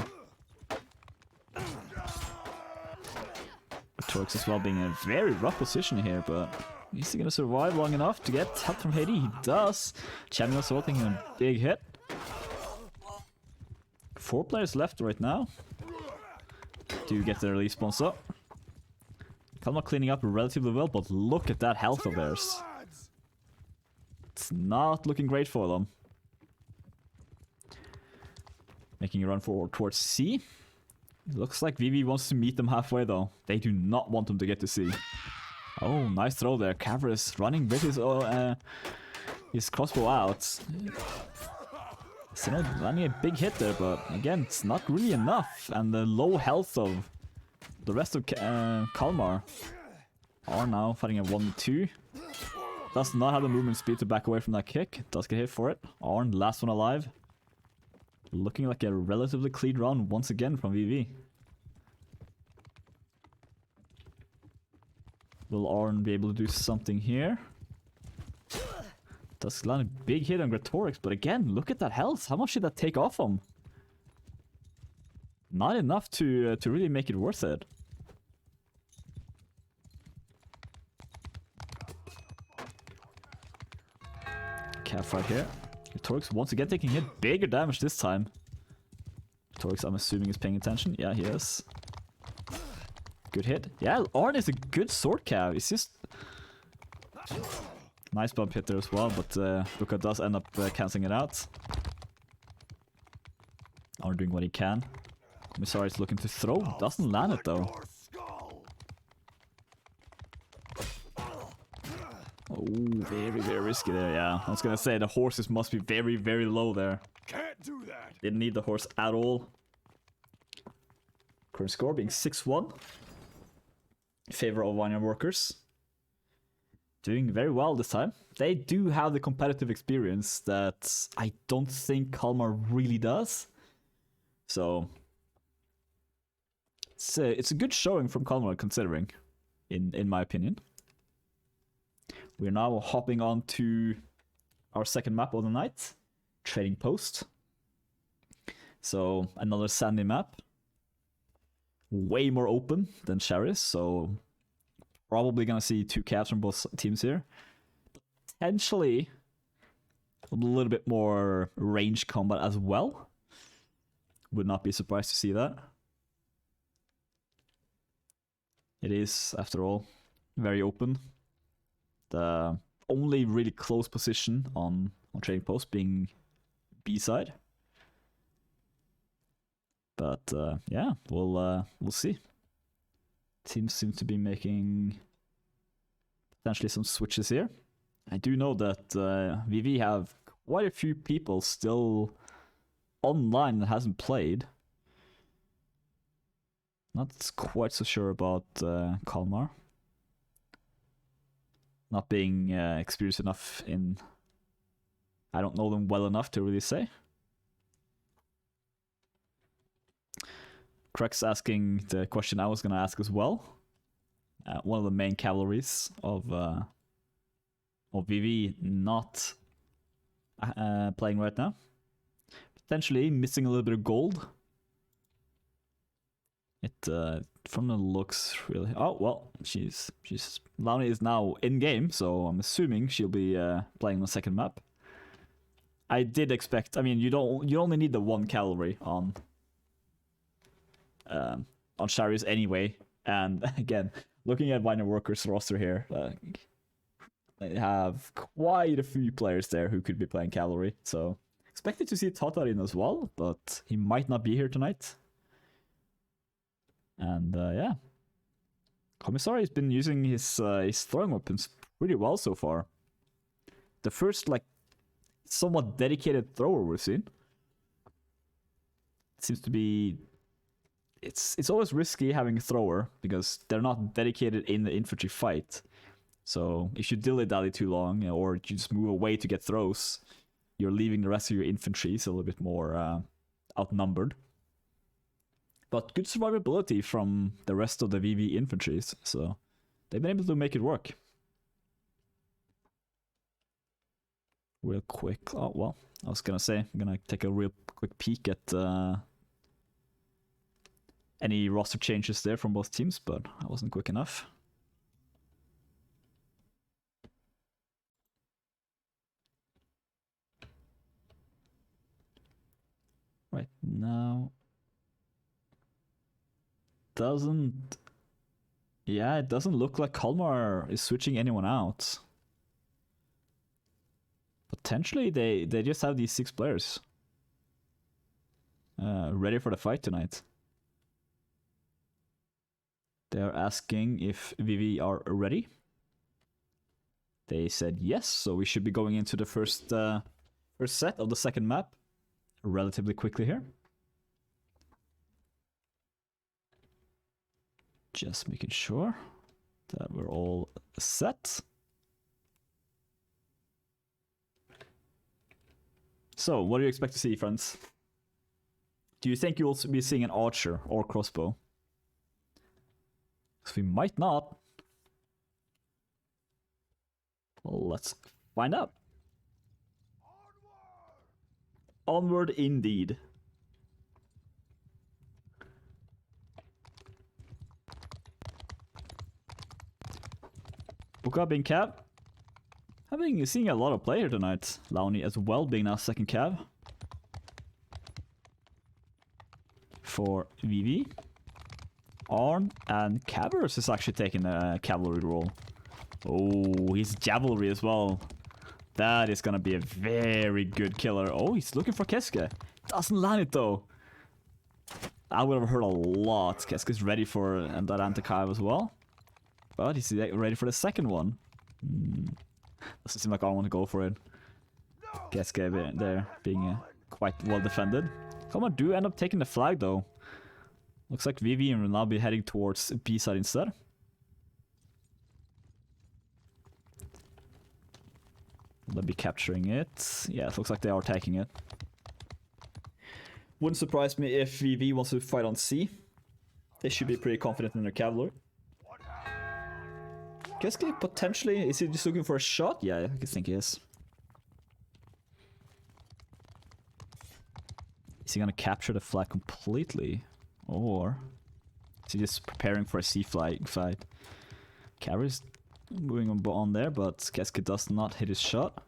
Torx as well being in a very rough position here, but is he gonna survive long enough to get help from Haiti? He does. Champion as well taking a big hit. 4 players left right now. Do get the response up. Kalmar cleaning up relatively well, but look at that health of theirs. It's not looking great for them. Making a run forward towards C. Looks like VV wants to meet them halfway though. They do not want them to get to C. Oh, nice throw there. Cavris running with his crossbow out. So landing a big hit there, but again, it's not really enough. And the low health of the rest of Kalmar are now fighting a 1v2. Does not have the movement speed to back away from that kick. Does get hit for it. Arn, last one alive. Looking like a relatively clean round once again from VV. Will Arn be able to do something here? Does land a big hit on Gretorix, but again, look at that health. How much did that take off him? Not enough to really make it worth it. Cat fight here. Gretorix once again taking hit. Bigger damage this time. Gretorix, I'm assuming, is paying attention. Yeah, he is. Good hit. Yeah, Arn is a good sword cav. It's just... Nice bump hit there as well, but Luca does end up cancelling it out. Arn doing what he can. Commissar is looking to throw. Doesn't land it though. Oh, very, very risky there, yeah. I was gonna say, the horses must be very, very low there. Can't do that. Didn't need the horse at all. Current score being 6-1. In favor of Vineyard Workers. Doing very well this time. They do have the competitive experience that I don't think Kalmar really does. So it's a good showing from Kalmar, considering, in my opinion. We're now hopping on to our second map of the night, Trading Post. So another sandy map. Way more open than Charis, so probably gonna see 2 calves from both teams here. Potentially a little bit more range combat as well. Would not be surprised to see that. It is, after all, very open. The only really close position on Trading Post being B side. But yeah, we'll see. Teams seem to be making potentially some switches here. I do know that VV have quite a few people still online that hasn't played. Not quite so sure about Kalmar. Not being experienced enough in... I don't know them well enough to really say. Krex asking the question I was going to ask as well. One of the main cavalries of VV not playing right now. Potentially missing a little bit of gold. It from the looks really... Oh, well, she's Launi is now in game, so I'm assuming she'll be playing the second map. I did expect... I mean, you only need the 1 cavalry on Shari's anyway, and again, looking at Vineyard Workers roster here, they have quite a few players there who could be playing cavalry, so expected to see Tatarin as well, but he might not be here tonight. And yeah, Commissar has been using his throwing weapons pretty well so far. The first somewhat dedicated thrower we've seen. It seems to be... It's always risky having a thrower because they're not dedicated in the infantry fight. So if you dilly-dally too long or you just move away to get throws, you're leaving the rest of your infantry a little bit more outnumbered. But good survivability from the rest of the VV infantries, so they've been able to make it work. real quick. Oh, well, I was gonna say, I'm gonna take a real quick peek at any roster changes there from both teams, but I wasn't quick enough. Right now, yeah, it doesn't look like Kalmar is switching anyone out. Potentially, they just have these 6 players ready for the fight tonight. They're asking if VV are ready. They said yes, so we should be going into the first set of the second map relatively quickly here. Just making sure that we're all set. So, what do you expect to see, friends? Do you think you'll be seeing an archer or crossbow? Because we might not. Well, let's find out. Onward indeed. Buka being cab. Seeing a lot of player tonight. Launi as well being now second cab. For VV. Arn and Cavers is actually taking a cavalry role. Oh, he's Javelry as well. That is gonna be a very good killer. Oh, he's looking for Keske. Doesn't land it though. I would have heard a lot. Keske's ready for that anti-Kive as well. But he's ready for the second one. Doesn't seem like I want to go for it. Keske there being quite well defended. Kalmar do end up taking the flag though. Looks like VV will now be heading towards B side instead. They'll be capturing it. Yeah, it looks like they are taking it. Wouldn't surprise me if VV wants to fight on C. They should be pretty confident in their cavalry. Keske potentially, is he just looking for a shot? Yeah, I think he is. Is he gonna capture the flag completely? Or is he just preparing for a C flag fight? Carrie's moving on there, but Keske does not hit his shot.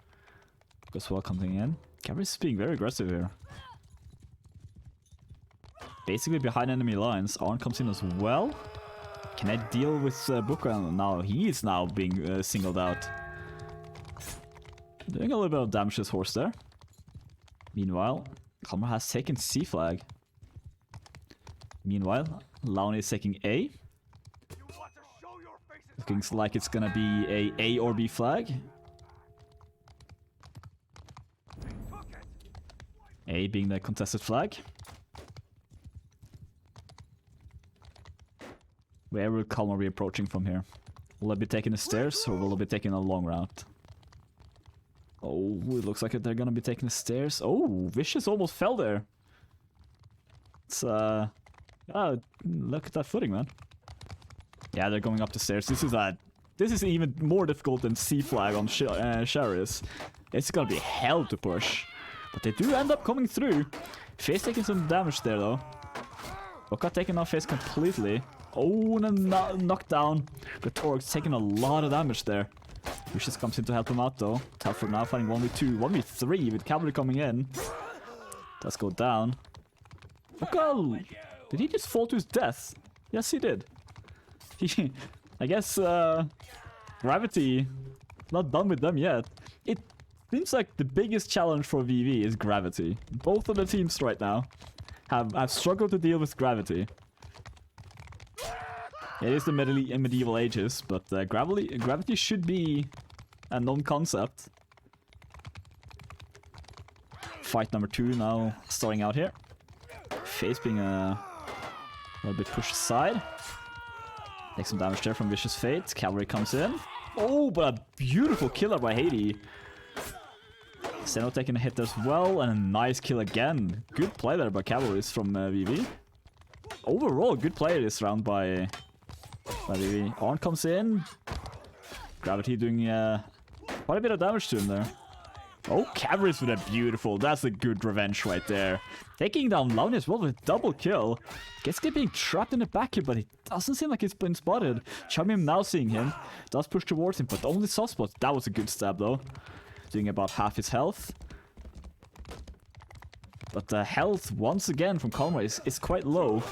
Goes well coming in. Carrie's being very aggressive here. Basically behind enemy lines. Arn comes in as well. Can I deal with Buka? Now he is now being singled out. Doing a little bit of damage to his horse there. Meanwhile, Kalmar has taken C flag. Meanwhile, Launi is taking A. Looking like it's gonna be a or B flag. A being the contested flag. Where will Kalmar be approaching from here? Will they be taking the stairs or will they be taking a long route? Oh, it looks like they're gonna be taking the stairs. Oh, Vicious almost fell there. It's look at that footing, man. Yeah, they're going up the stairs. This is even more difficult than C flag on Sharius. It's gonna be hell to push. But they do end up coming through. Face taking some damage there though. Buka taking off Face completely. Oh, and a knockdown. The Torx taking a lot of damage there. Vicious comes in to help him out though. Telford now fighting 1v2, 1v3 with cavalry coming in. Let's go down. Buka! Did he just fall to his death? Yes, he did. I guess gravity not done with them yet. It seems like the biggest challenge for VV is gravity. Both of the teams right now have struggled to deal with gravity. It is the medieval ages, but gravity should be a known concept. Fight number 2 now starting out here. Face being a little bit pushed aside. Take some damage there from Vicious Fate. Cavalry comes in. Oh, but a beautiful killer by Haiti. Seno taking a hit as well, and a nice kill again. Good play there by Cavalries from VV. Overall, good play this round by VV. Arn comes in. Gravity doing quite a bit of damage to him there. Oh, Cavalry's with a beautiful. That's a good revenge right there. Taking down Launi as well with a double kill. Keske being trapped in the back here, but it doesn't seem like he's been spotted. Chamim now seeing him. Does push towards him, but only soft spots. That was a good stab though. Doing about half his health. But the health, once again, from Kalmar is quite low.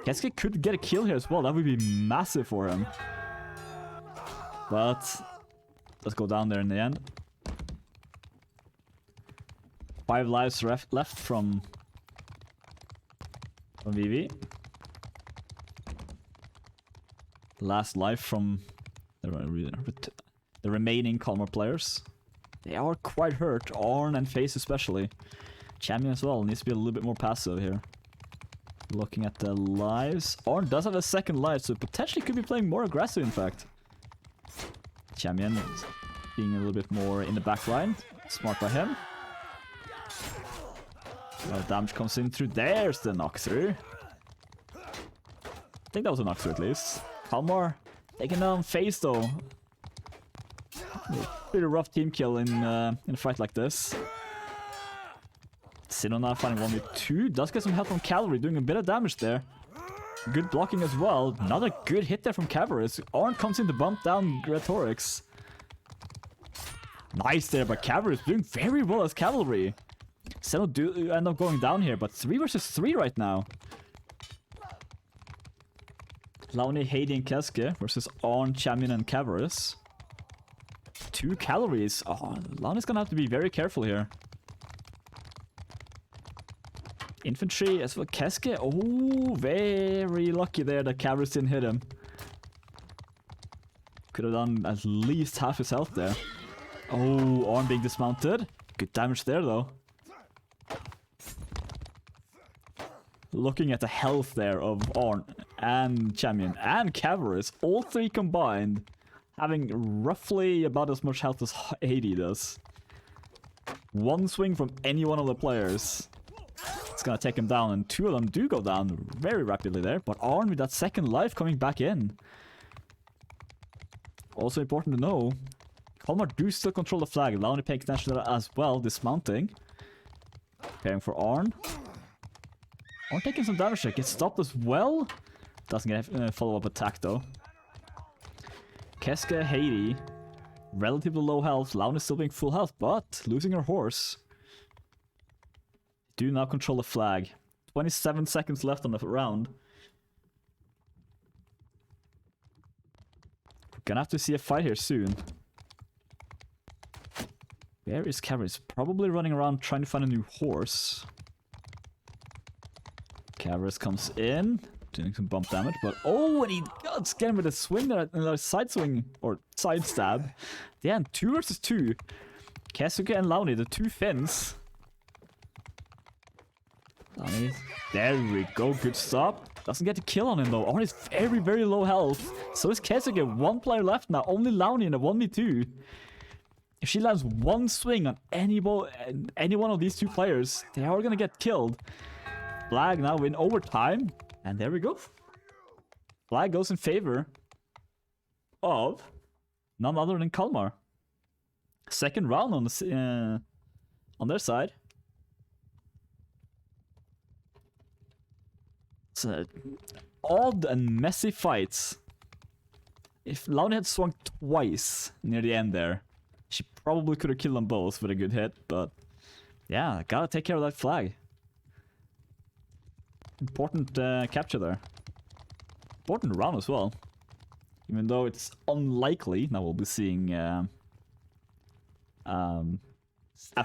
Keske could get a kill here as well. That would be massive for him. But let's go down there in the end. 5 lives left from Vivi. Last life from the remaining Kalmar players. They are quite hurt. Arn and Face especially. Champion as well needs to be a little bit more passive here. Looking at the lives. Arn does have a second life, so potentially could be playing more aggressive in fact. Champion being a little bit more in the back line. Smart by him. Damage comes in through. There's the knock through. I think that was a knock through at least. Kalmar taking down Face though. Pretty rough team kill in a fight like this. Sino now finding 1v2. Does get some help from Cavalry, doing a bit of damage there. Good blocking as well. Another good hit there from Cavalry. Arn comes in to bump down Gretorix. Nice there, but Cavalry is doing very well as Cavalry. Sino do end up going down here, but 3 versus 3 right now. Launi, Heidi, and Keske versus Arn, Champion, and Cavaris. 2 calories. Oh, Launi's gonna have to be very careful here. Infantry as well. Keske. Oh, very lucky there that Cavaris didn't hit him. Could have done at least half his health there. Oh, Arn being dismounted. Good damage there though. Looking at the health there of Arn and Champion and Cavaris, all 3 combined, having roughly about as much health as Heidi does. One swing from any one of the players. It's gonna take him down, and 2 of them do go down very rapidly there. But Arn with that second life coming back in. Also important to know, Kalmar do still control the flag. Launi paying attention to that as well, dismounting. Preparing for Arn. Arn taking some damage there, gets stopped as well. Doesn't get a follow-up attack though. Keske, Heidi, relatively low health. Launi still being full health, but losing her horse. Do now control the flag. 27 seconds left on the round. We're gonna have to see a fight here soon. Where is Cavaris? Probably running around trying to find a new horse. Cavaris comes in, doing some bump damage, but oh, and he gets getting with a swing there, a side swing, or side stab. Yeah, 2 versus 2. Kesuke and Launi, the 2 Finns. Launi, there we go, good stop. Doesn't get a kill on him though. Arn is very, very low health. So is Kesuke, 1 player left now, only Launi in a 1v2. If she lands 1 swing on any one of these 2 players, they are gonna get killed. Flag now in overtime, and there we go. Flag goes in favor of none other than Kalmar. Second round on their side. It's odd and messy fights. If Launi had swung twice near the end there, she probably could have killed them both with a good hit, but yeah, gotta take care of that flag. Important capture there. Important round as well. Even though it's unlikely, now we'll be seeing a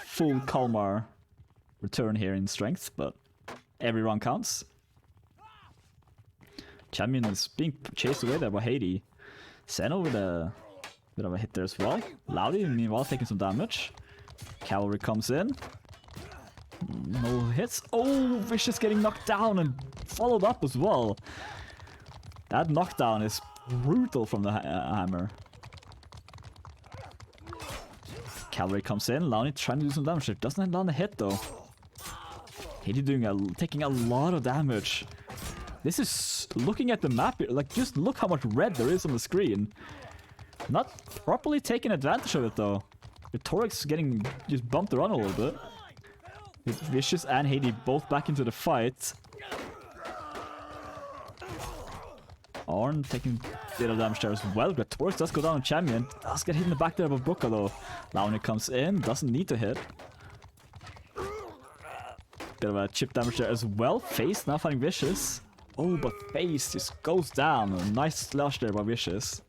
full Kalmar return here in strength, but every round counts. Champion is being chased away there by Heidi. Seno with a bit of a hit there as well. Laudi, meanwhile, taking some damage. Cavalry comes in. No hits. Oh, Vicious getting knocked down and followed up as well. That knockdown is brutal from the hammer. Cavalry comes in. Launi trying to do some damage. It doesn't land a hit though. Heidi taking a lot of damage. This is, looking at the map here, like just look how much red there is on the screen. Not properly taking advantage of it though. The Torix getting just bumped around a little bit. With Vicious and Haiti both back into the fight. Arn taking a bit of damage there as well. Gretorix does go down on Champion. Does get hit in the back there by Buka though. Launi comes in, doesn't need to hit. Bit of a chip damage there as well. Face now fighting Vicious. Oh, but Face just goes down. A nice slash there by Vicious.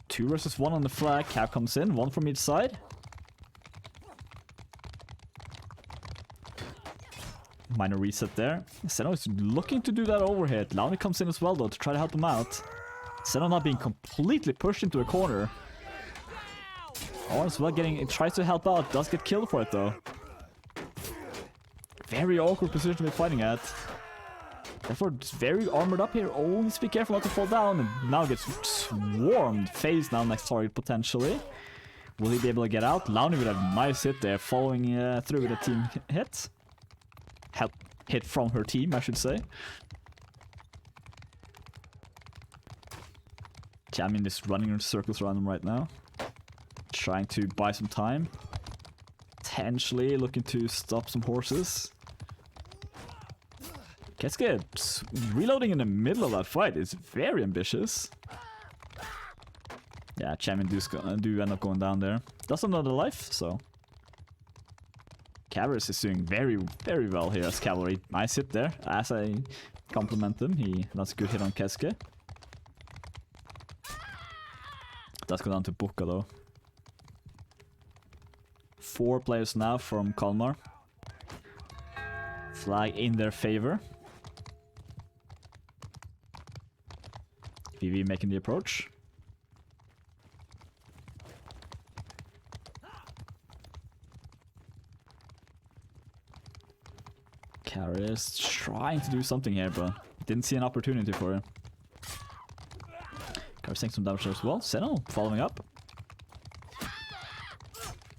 2 versus 1 on the flag. Cap comes in, 1 from each side. Minor reset there. Seno is looking to do that overhit. Launi comes in as well though to try to help him out. Seno not being completely pushed into a corner. Arn as well tries to help out. Does get killed for it though. Very awkward position to be fighting at. Therefore, it's very armored up here. Oh, needs to be careful not to fall down. And now gets swarmed. Phase now next target potentially. Will he be able to get out? Launi with a nice hit there, following through with a team hit. Hit from her team, I should say. Jamin is running in circles around him right now. Trying to buy some time. Potentially looking to stop some horses. Keske reloading in the middle of that fight is very ambitious. Yeah, Chamin do end up going down there. Does another life, so... Cavalry is doing very, very well here as Cavalry. Nice hit there. As I compliment him, that's a good hit on Keske. Does go down to Buka though. 4 players now from Kalmar. Flag in their favor. VV making the approach. Carry is trying to do something here, but didn't see an opportunity for him. Carry's taking some damage as well. Seno following up.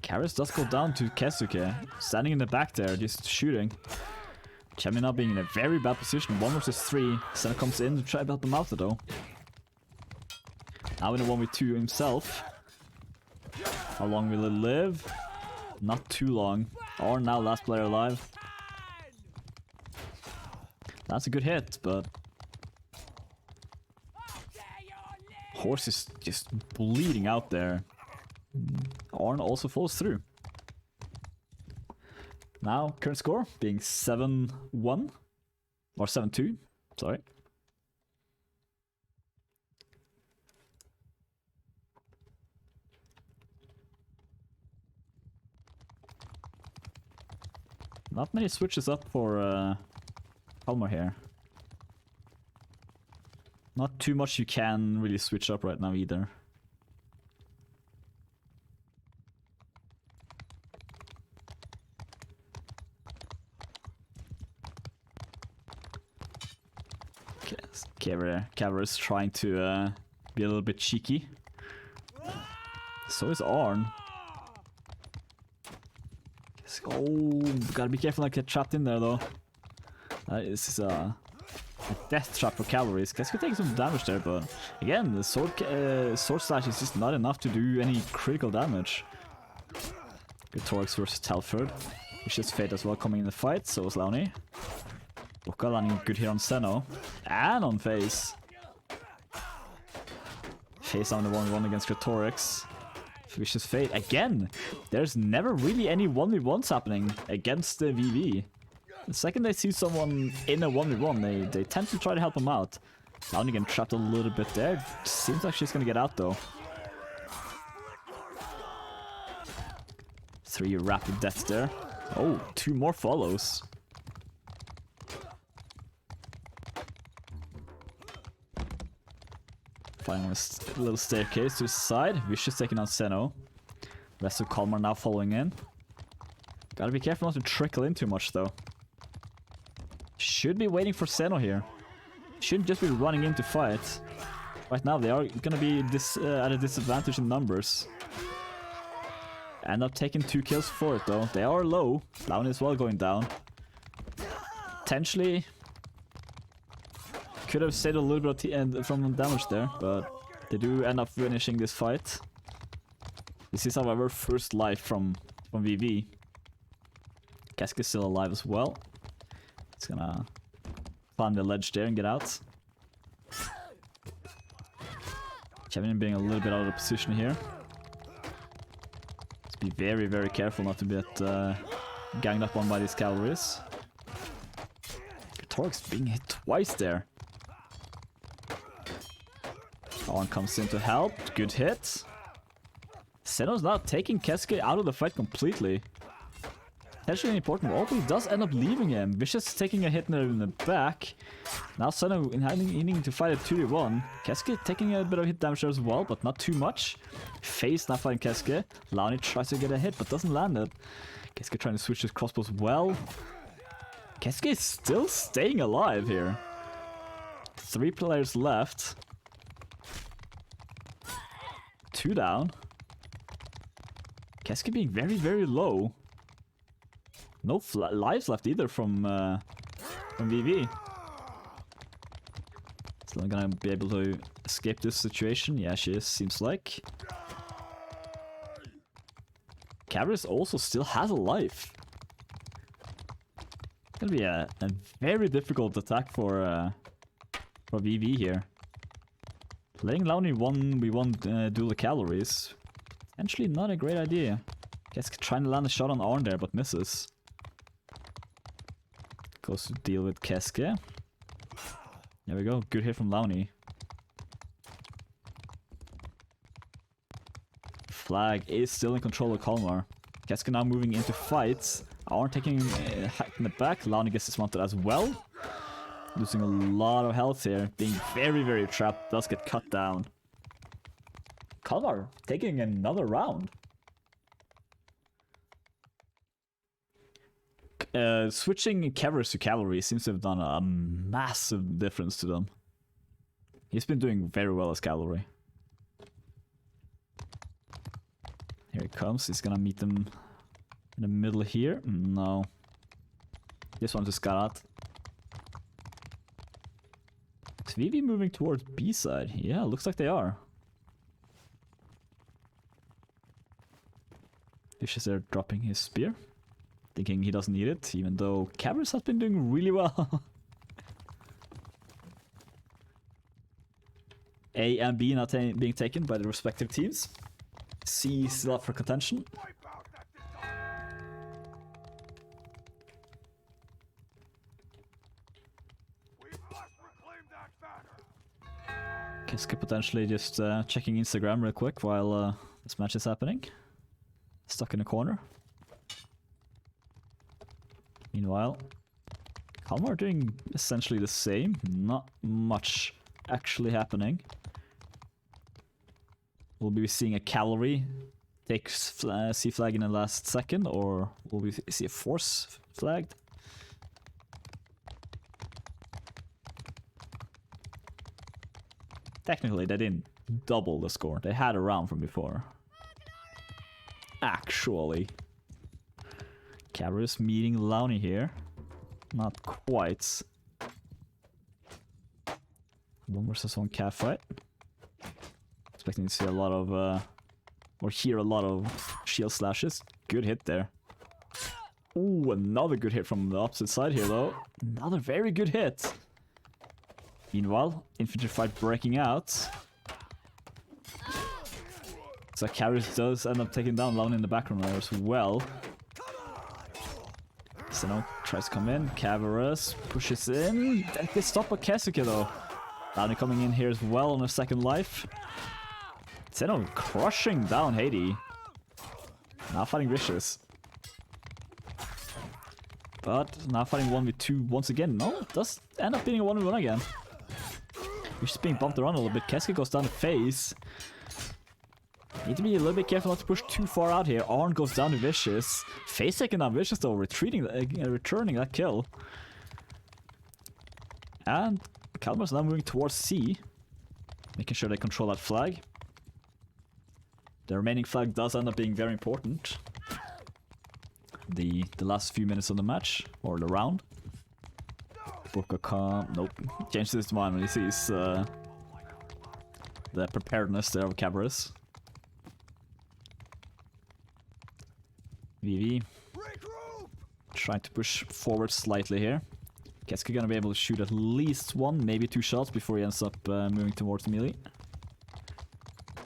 Karis does go down to Kesuke, standing in the back there, just shooting. Chemi now being in a very bad position, 1 versus 3. Seno comes in to try to help him out though. Now in a 1v2 himself. How long will it live? Not too long. Or now last player alive. That's a good hit, but... Horse is just bleeding out there. Arn also falls through. Now, current score being 7-1. Or 7-2, sorry. Not many switches up for Kalmar here. Not too much you can really switch up right now either. Cavalry is trying to be a little bit cheeky. So is Arn. Oh, gotta be careful not to get trapped in there though. This is a death trap for cavalry. Guess could take some damage there, but again, the sword slash is just not enough to do any critical damage. Good Torx versus Telford. Vicious Fate as well coming in the fight, so is Launi. Buka landing a good hit on Seno. And on Face. Face on the 1v1 against Gretorix. Vicious Fate. Again, there's never really any 1v1s happening against the VV. The second they see someone in a 1v1, they tend to try to help him out. Launi getting trapped a little bit there. Seems like she's gonna get out though. 3 rapid deaths there. Oh, 2 more follows. Finding a little staircase to his side. Vicious taking out Seno. Rest of Kalmar now following in. Gotta be careful not to trickle in too much though. Should be waiting for Seno here. Shouldn't just be running in to fight. Right now they are gonna be at a disadvantage in numbers. End up taking 2 kills for it though. They are low. Launi as well going down. Potentially could have saved a little bit from damage there, but they do end up finishing this fight. This is our first life from VV. Keske is still alive as well. He's gonna climb the ledge there and get out. Kevin being a little bit out of position here. Let's be very, very careful not to get ganged up on by these cavalries. Torx being hit twice there. Arn comes in to help. Good hit. Zeno's now taking Keske out of the fight completely. Potentially important. Although he does end up leaving him. Vicious taking a hit in the back. Now Zeno needing to fight a 2v1. Keske taking a bit of hit damage there as well, but not too much. Face now fighting Keske. Launi tries to get a hit, but doesn't land it. Keske trying to switch his crossbow as well. Keske is still staying alive here. 3 players left. 2 down. Keske being very, very low. No lives left either from VV. Still not gonna be able to escape this situation. Yeah, she is, seems like. Cavarus also still has a life. Gonna be a very difficult attack for VV here. Letting Launi 1v1 duel the calories. Potentially not a great idea. Keske trying to land a shot on Arn there, but misses. Goes to deal with Keske. There we go. Good hit from Launi. Flag is still in control of Kalmar. Keske now moving into fights. Arn taking a hit in the back. Launi gets dismounted as well. Losing a lot of health here. Being very, very trapped. Does get cut down. Kalmar taking another round. Switching Cavalry to Cavalry seems to have done a massive difference to them. He's been doing very well as Cavalry. Here he comes. He's gonna meet them in the middle here. No. This one just got out. Is VV moving towards B side? Yeah, looks like they are. Vicious there dropping his spear. Thinking he doesn't need it, even though Cavalry has been doing really well. A and B not being taken by the respective teams. C still up for contention. Keske potentially just checking Instagram real quick while this match is happening. Stuck in a corner. Meanwhile, Kalmar doing essentially the same. Not much actually happening. Will we be seeing a cavalry take C flag in the last second, or will we see a force flagged? Technically, they didn't double the score. They had a round from before. Actually. Cavalry's meeting Launi here. Not quite. 1 versus 1 cav fight. Expecting to see a lot of, or hear a lot of shield slashes. Good hit there. Ooh, another good hit from the opposite side here though. Another very good hit. Meanwhile, infantry fight breaking out. So Cavalry does end up taking down Launi in the background there as well. Zeno tries to come in. Cavarus pushes in. They stop a Kesuke though. Launi coming in here as well on a second life. Zeno crushing down Haiti. Now fighting Vicious. But now fighting 1v2 once again. No, it does end up being a 1v1 again. Vicious being bumped around a little bit. Kesuke goes down the face. Need to be a little bit careful not to push too far out here. Arn goes down to Vicious. Face taking down Vicious though, returning that kill. And Kalmar's now moving towards C. Making sure they control that flag. The remaining flag does end up being very important. The last few minutes of the match, or the round. Nope. Changes his mind when he sees the preparedness there of Cabarrus. VV trying to push forward slightly here. Keska gonna be able to shoot at least one, maybe 2 shots before he ends up moving towards the melee.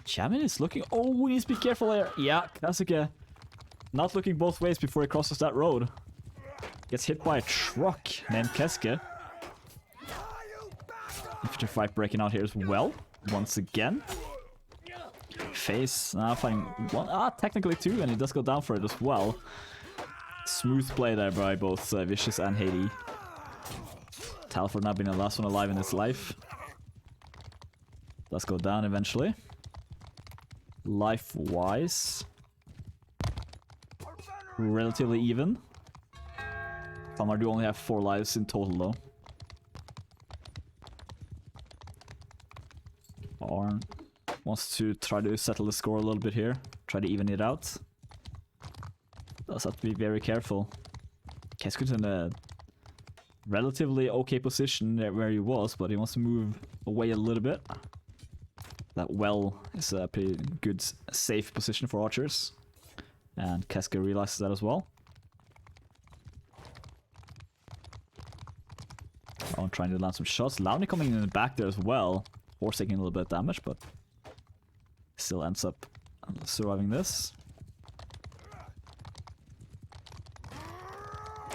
Chamin is looking... Oh, he needs to be careful there. Yeah, Keska not looking both ways before he crosses that road. Gets hit by a truck named Keska. Infantry fight breaking out here as well. Once again. Face finding one, technically 2, and he does go down for it as well. Smooth play there by both Vicious and Haiti. Talford now being the last one alive in his life. Let's go down eventually. Life-wise, relatively even. Kalmar do only have 4 lives in total though. Arn wants to try to settle the score a little bit here. Try to even it out. Does have to be very careful. Kesker's in a relatively okay position where he was, but he wants to move away a little bit. That well is a pretty good, safe position for archers. And Keska realizes that as well. Oh, trying to land some shots. Loudly coming in the back there as well. Horse taking a little bit of damage, but still ends up surviving this.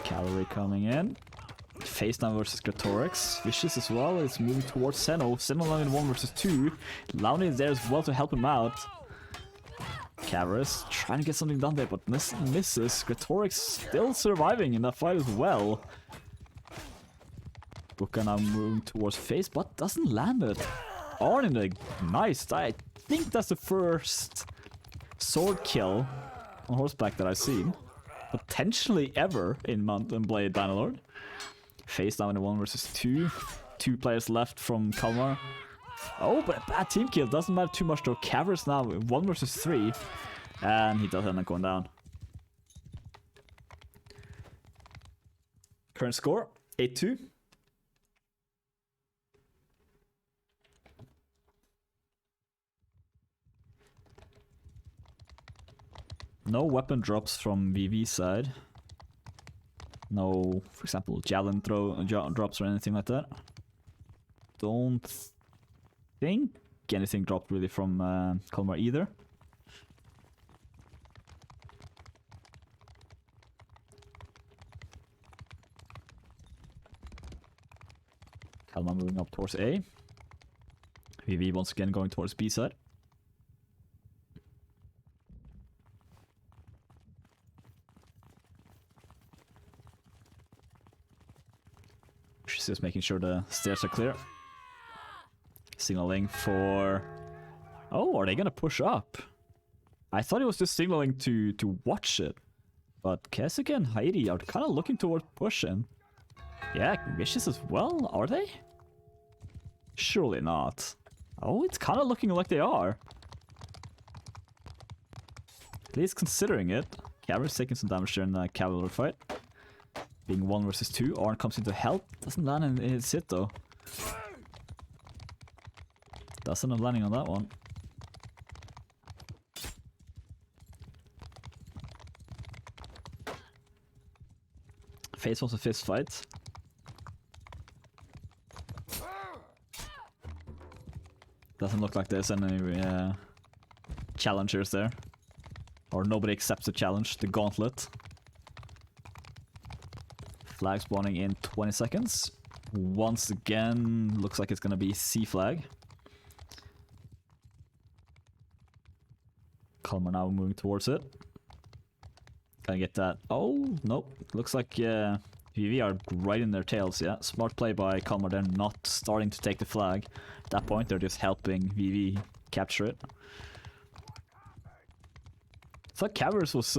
Cavalry coming in. Face down versus Gretorix. Vicious as well is moving towards Seno. Seno now in 1 versus 2. Lowney is there as well to help him out. Cavaris trying to get something done there, but misses. Gretorix still surviving in that fight as well. Buka now moving towards Face, but doesn't land it. Arn in a nice. I think that's the first sword kill on horseback that I've seen. Potentially ever in Mount&BladeBannerlord. Face down in a 1 versus 2. 2 players left from Kalmar. Oh, but a bad team kill. Doesn't matter too much though. Cavers now 1 versus 3. And he does end up going down. Current score 8-2. No weapon drops from VV side. No, for example, javelin drops or anything like that. Don't think anything dropped really from Kalmar either. Kalmar moving up towards A. VV once again going towards B side. She's just making sure the stairs are clear. Signaling for... Oh, are they gonna push up? I thought it was just signaling to watch it. But Kesik and Heidi are kind of looking toward pushing. Yeah, Vicious as well, are they? Surely not. Oh, it's kind of looking like they are. At least considering it. Cavalry's taking some damage there in the cavalry fight. Being 1 versus 2. Arn comes in to help. Doesn't land in his hit though. Doesn't end up landing on that one. Face wants a fist fight. Doesn't look like there's any challengers there. Or nobody accepts the challenge, the gauntlet. Flag spawning in 20 seconds. Once again, looks like it's gonna be C flag. Kalmar now moving towards it. Gonna get that. Oh, nope. Looks like VV are right in their tails, yeah. Smart play by Kalmar. They're not starting to take the flag. At that point, they're just helping VV capture it. I thought Cavers was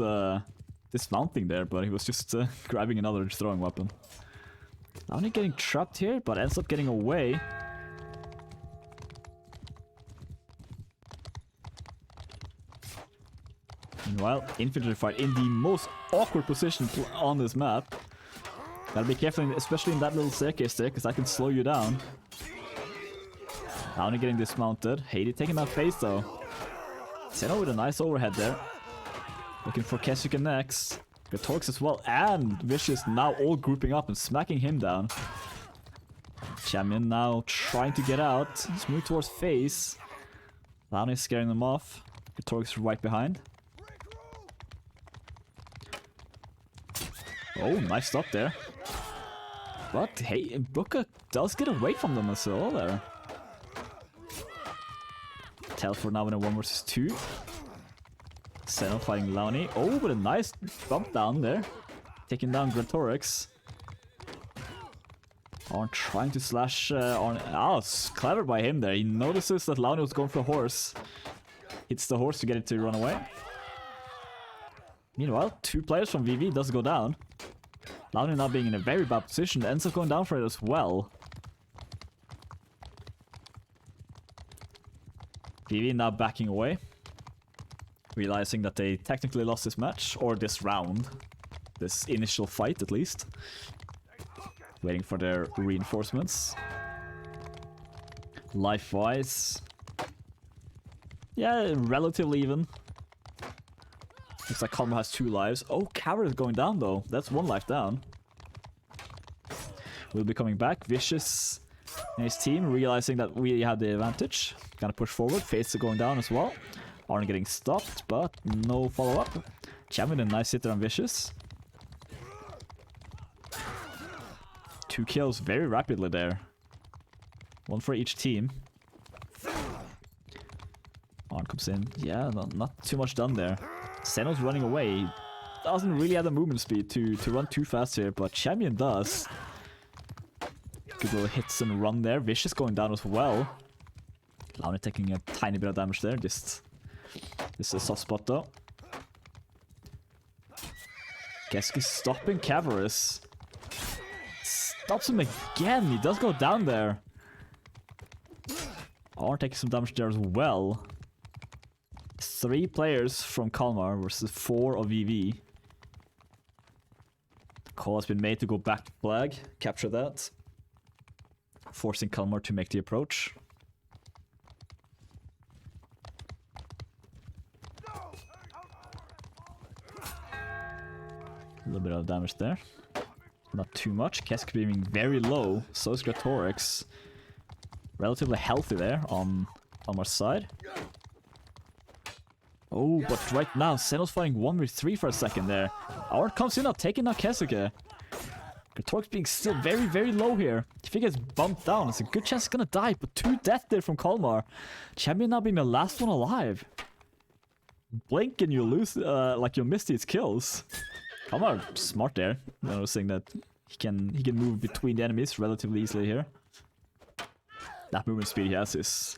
dismounting there, but he was just grabbing another throwing weapon. Only getting trapped here, but ends up getting away. Meanwhile, infantry fight in the most awkward position on this map. Gotta be careful, especially in that little staircase there, because that can slow you down. Only getting dismounted. Haiti taking that face though. Seno with a nice overhead there. Looking for Kesuke next. Gretorix as well, and Vicious now all grouping up and smacking him down. Champion now trying to get out. He's moving towards FaZe. Lounge is scaring them off. Gretorix right behind. Oh, nice stop there. But hey, Booker does get away from them as well there. Telford now in a 1 versus 2. Xeno fighting Lounge. Oh, but a nice bump down there. Taking down Gretorix. Arn trying to slash Arn. Oh, it's clever by him there. He notices that Lounge was going for a horse. Hits the horse to get it to run away. Meanwhile, 2 players from VV does go down. Lounge now being in a very bad position, ends up going down for it as well. VV now backing away. Realizing that they technically lost this match, or this round. This initial fight at least. Waiting for their reinforcements. Life-wise, yeah, relatively even. Looks like Kalmar has 2 lives. Oh, Coward is going down though. That's 1 life down. We'll be coming back. Vicious and his team realizing that we had the advantage. Gonna push forward. FaZe are going down as well. Arn getting stopped, but no follow-up. Champion, a nice hit there on Vicious. 2 kills very rapidly there. 1 for each team. Arn comes in. Yeah, not too much done there. Xeno's running away. He doesn't really have the movement speed to run too fast here, but Champion does. Good little hits and run there. Vicious going down as well. Lounge taking a tiny bit of damage there. This is a soft spot though. Kesuke stopping Cavaris. Stops him again. He does go down there. Arn taking some damage there as well. 3 players from Kalmar versus 4 of VV. The call has been made to go back to flag. Capture that. Forcing Kalmar to make the approach. A little bit of damage there. Not too much. Kesk being very low. So is Gretorix. Relatively healthy there on Kalmar's side. Oh, but right now, Xeno's fighting 1v3 for a second there. Arn comes in now, taking out Kesuke. Gretorix being still very, very low here. If he gets bumped down, it's a good chance he's gonna die, but 2 death there from Kalmar. Champion now being the last one alive. Blink and you lose, like you'll miss these kills. Kalmar smart there, noticing that he can move between the enemies relatively easily here. That movement speed he has is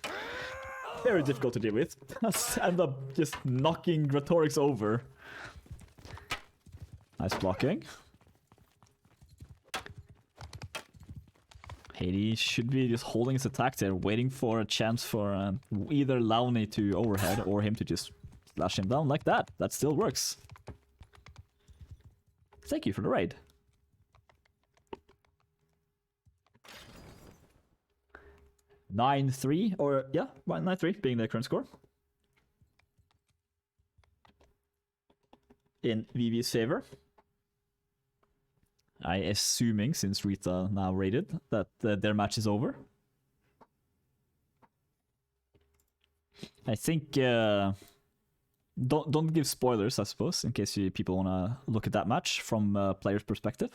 very difficult to deal with. End up just knocking Gretorix over. Nice blocking. Hades should be just holding his attack there, waiting for a chance for either Lounge to overhead or him to just slash him down like that. That still works. Thank you for the raid. (9-3) or yeah, 9-3 being the current score. In VV's favor. I assuming, since Rita now raided, that their match is over. I think don't give spoilers, I suppose, in case people want to look at that match from a player's perspective.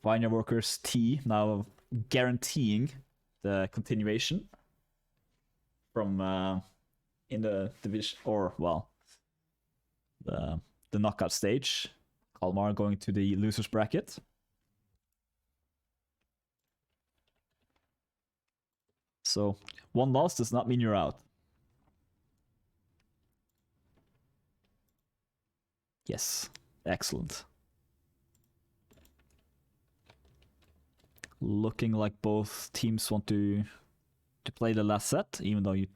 Pioneer Workers T now guaranteeing the continuation from in the division, or well, the knockout stage. Kalmar going to the losers bracket. So 1 loss does not mean you're out. Yes, excellent. Looking like both teams want to play the last set, even though you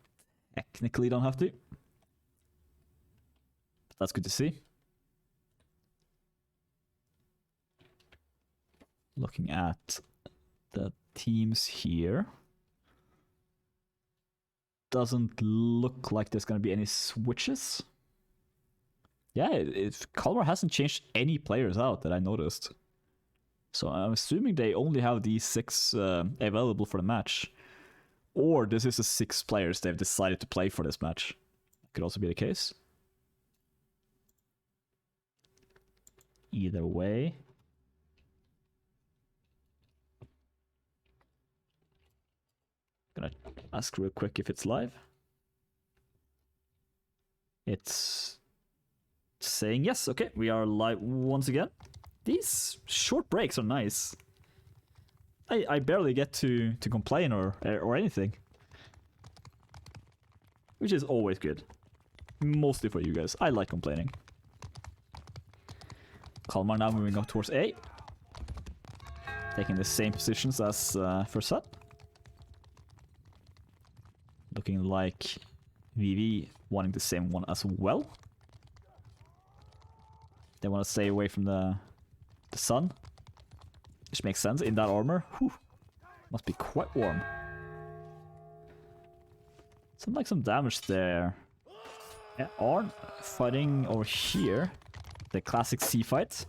technically don't have to. But that's good to see. Looking at the teams here. doesn't look like there's gonna be any switches. Yeah, Kalmar hasn't changed any players out that I noticed. So I'm assuming they only have these 6 available for the match. Or this is the 6 players they've decided to play for this match. Could also be the case. Either way. Gonna ask real quick if it's live. It's saying yes. Okay, we are live once again. These short breaks are nice. I barely get to complain or anything. Which is always good. Mostly for you guys. I like complaining. Kalmar now moving up towards A. Taking the same positions as first set. Looking like VV wanting the same one as well. They want to stay away from the sun. Which makes sense in that armor. Whew. Must be quite warm. Sounds like some damage there. Yeah, Arn fighting over here. The classic C fight.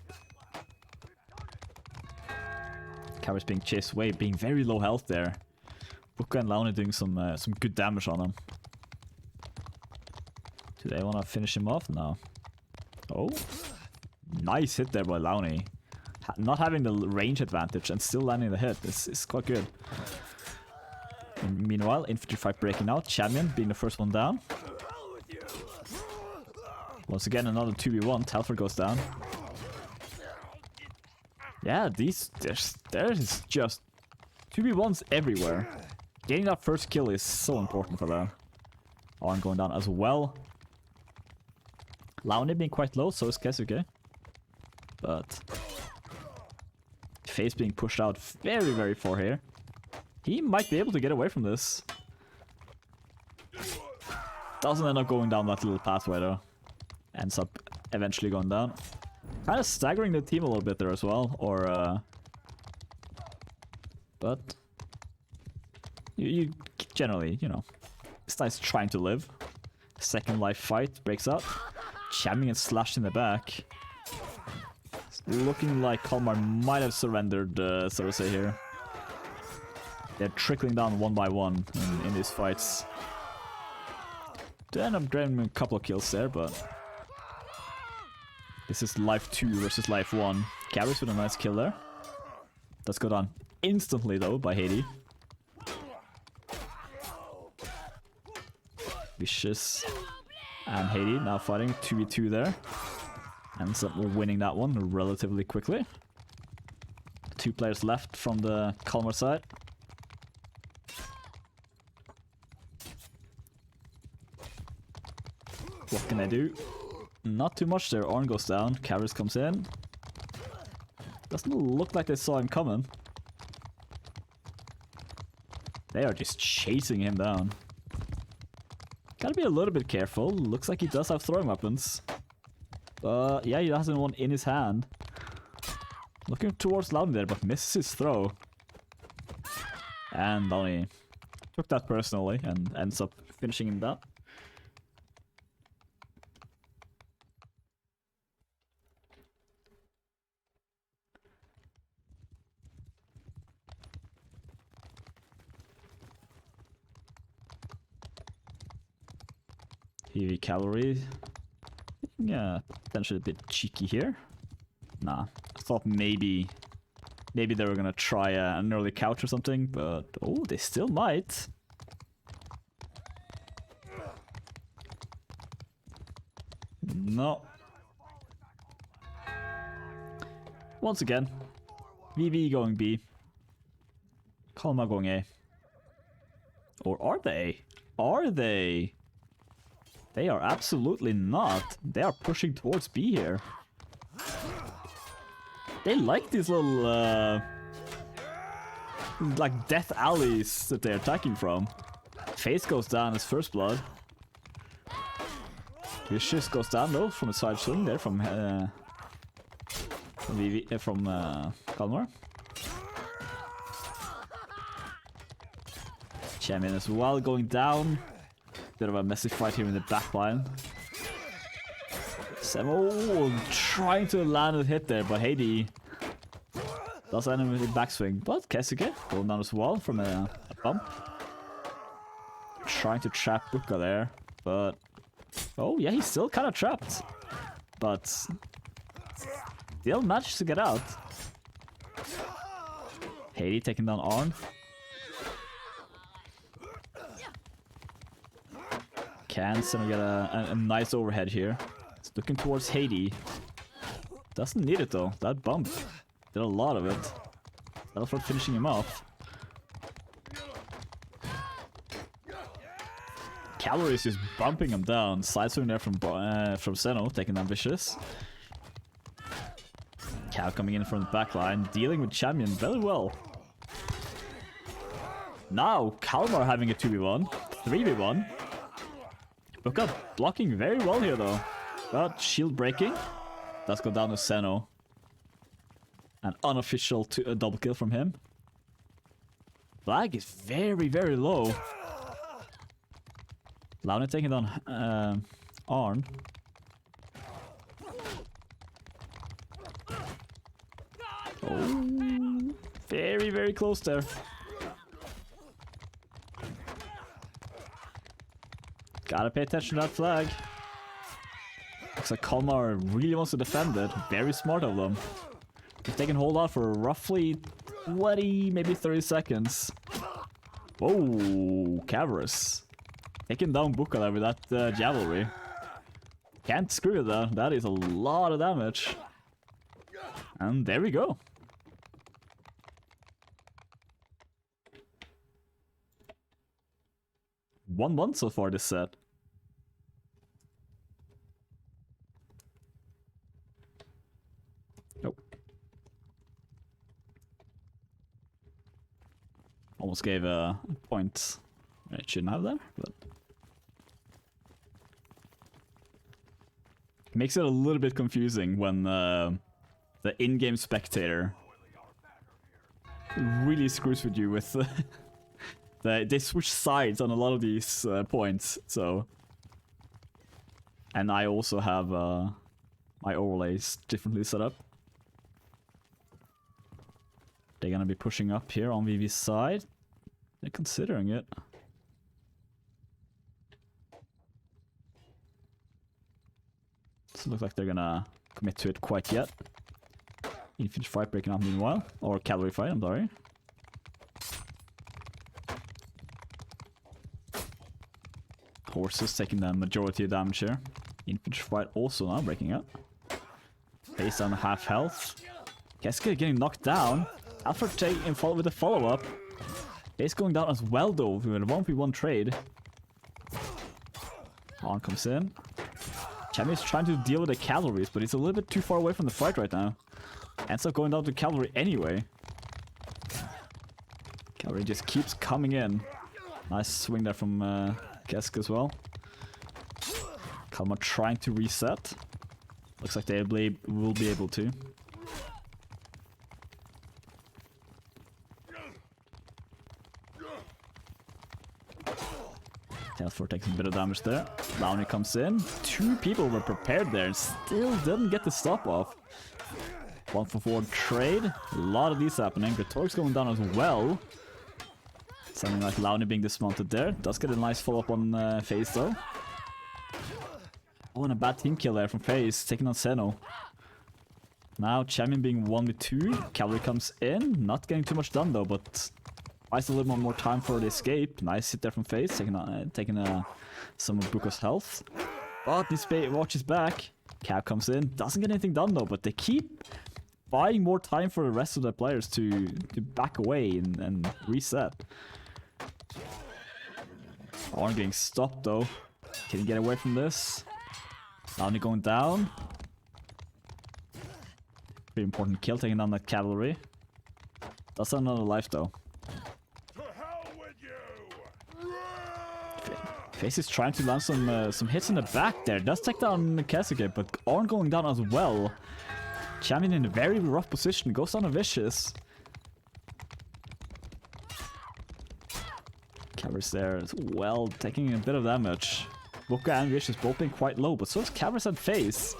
Carries being chased away, being very low health there. Buka and Launi doing some good damage on him. Do they want to finish him off? No. Oh. Nice hit there by Launi. Not having the range advantage and still landing the hit is quite good. And meanwhile, infantry fight breaking out. Champion being the first one down. Once again, another 2v1. Telfer goes down. Yeah, there's just 2v1s everywhere. Getting that first kill is so important for them. Arn going down as well. Launi being quite low, so is Kesuke. But Face being pushed out very, very far here. He might be able to get away from this. Doesn't end up going down that little pathway though. Ends up eventually going down. Kind of staggering the team a little bit there as well. Or but you generally, you know, it's nice trying to live. Second life fight breaks out. Jamming and slashed in the back. It's looking like Kalmar might have surrendered, so to say here. They're trickling down one by one in these fights. They end up grabbing a couple of kills there, but this is life 2 versus life 1. Carries with a nice kill there. That's got on instantly though by Haiti. Vicious and Haiti now fighting 2v2 there. Ends up winning that one relatively quickly. 2 players left from the Kalmar side. What can I do? Not too much there. Arn goes down. Karis comes in. Doesn't look like they saw him coming. They are just chasing him down. Gotta be a little bit careful. Looks like he does have throwing weapons. But yeah, he has one in his hand. Looking towards Launi there, but misses his throw. And Launi took that personally and ends up finishing him down. Heavy cavalry. Yeah, potentially a bit cheeky here. Nah, I thought maybe they were gonna try an early couch or something, but oh, they still might. No. Once again, VV going B. Kalmar going A. Or are they? Are they? They are absolutely not. They are pushing towards B here. They like these little, like death alleys that they're attacking from. Face goes down as first blood. Vicious goes down though from a side swing there from Kalmar. Champion as well going down. Bit of a messy fight here in the back line. Semo trying to land a hit there, but Heidi does end with a backswing. But Kesuke going down as well from a bump. Trying to trap Buka there, but... Oh yeah, he's still kind of trapped. But... still managed to get out. Heidi taking down Arn. Can Semo get a nice overhead here. It's looking towards Heidi. Doesn't need it though. That bump did a lot of it. That'll start finishing him off. Cavalry is just bumping him down. Side swing there from Seno, taking down Vicious. Cal coming in from the back line, dealing with Champion very well. Now Kalmar having a 2v1, 3v1. Buka blocking very well here though. But shield breaking. Does go down to Seno. An unofficial double kill from him. Flag is very, very low. Laune taking down Arn. Oh, very, very close there. Gotta pay attention to that flag. Looks like Kalmar really wants to defend it. Very smart of them. If they can hold out for roughly 20, maybe 30 seconds. Whoa, Cavers. Taking down Buka there with that Javelry. Can't screw with that. That is a lot of damage. And there we go. 1-1 so far this set. Nope. Almost gave a point. It shouldn't have that, but... makes it a little bit confusing when the in-game spectator really screws with you with they switch sides on a lot of these points, so... And I also have my overlays differently set up. They're gonna be pushing up here on VV's side. They're considering it. Doesn't look like they're gonna commit to it quite yet. Infantry fight breaking up meanwhile. Or cavalry fight, I'm sorry. Horses taking the majority of damage here. Infantry fight also now breaking up. Face down to half health. Kesuke getting knocked down. Alfred taking with a follow-up. Base going down as well though with a 1v1 trade. On comes in. Chammy is trying to deal with the cavalries, but he's a little bit too far away from the fight right now. Ends up going down to cavalry anyway. Cavalry just keeps coming in. Nice swing there from Kesuke as well. Kalmar trying to reset. Looks like they will be able to. Telfor takes a bit of damage there. Laune comes in. Two people were prepared there and still didn't get the stop off. 1-for-4 trade. A lot of these happening. Gretorik's going down as well. Something like Laune being dismounted there. Does get a nice follow-up on FaZe though. Oh, and a bad team kill there from FaZe, taking on Seno. Now Champion being 1v2. Cavalry comes in. Not getting too much done though, but buys a little more time for the escape. Nice hit there from FaZe, taking some of Buka's health. But this watches back. Cav comes in. Doesn't get anything done though, but they keep buying more time for the rest of the players to back away and reset. Arn getting stopped though. Can he get away from this? Laune going down. Pretty important kill, taking down that cavalry. That's another life though. FaZe is trying to land some hits in the back there. Does take down Kesuke, but Arn going down as well. Champion in a very rough position. Goes down a Vicious. Cavers there as well, taking a bit of damage. Boka and Vicious both being quite low, but so is Cavers and Face.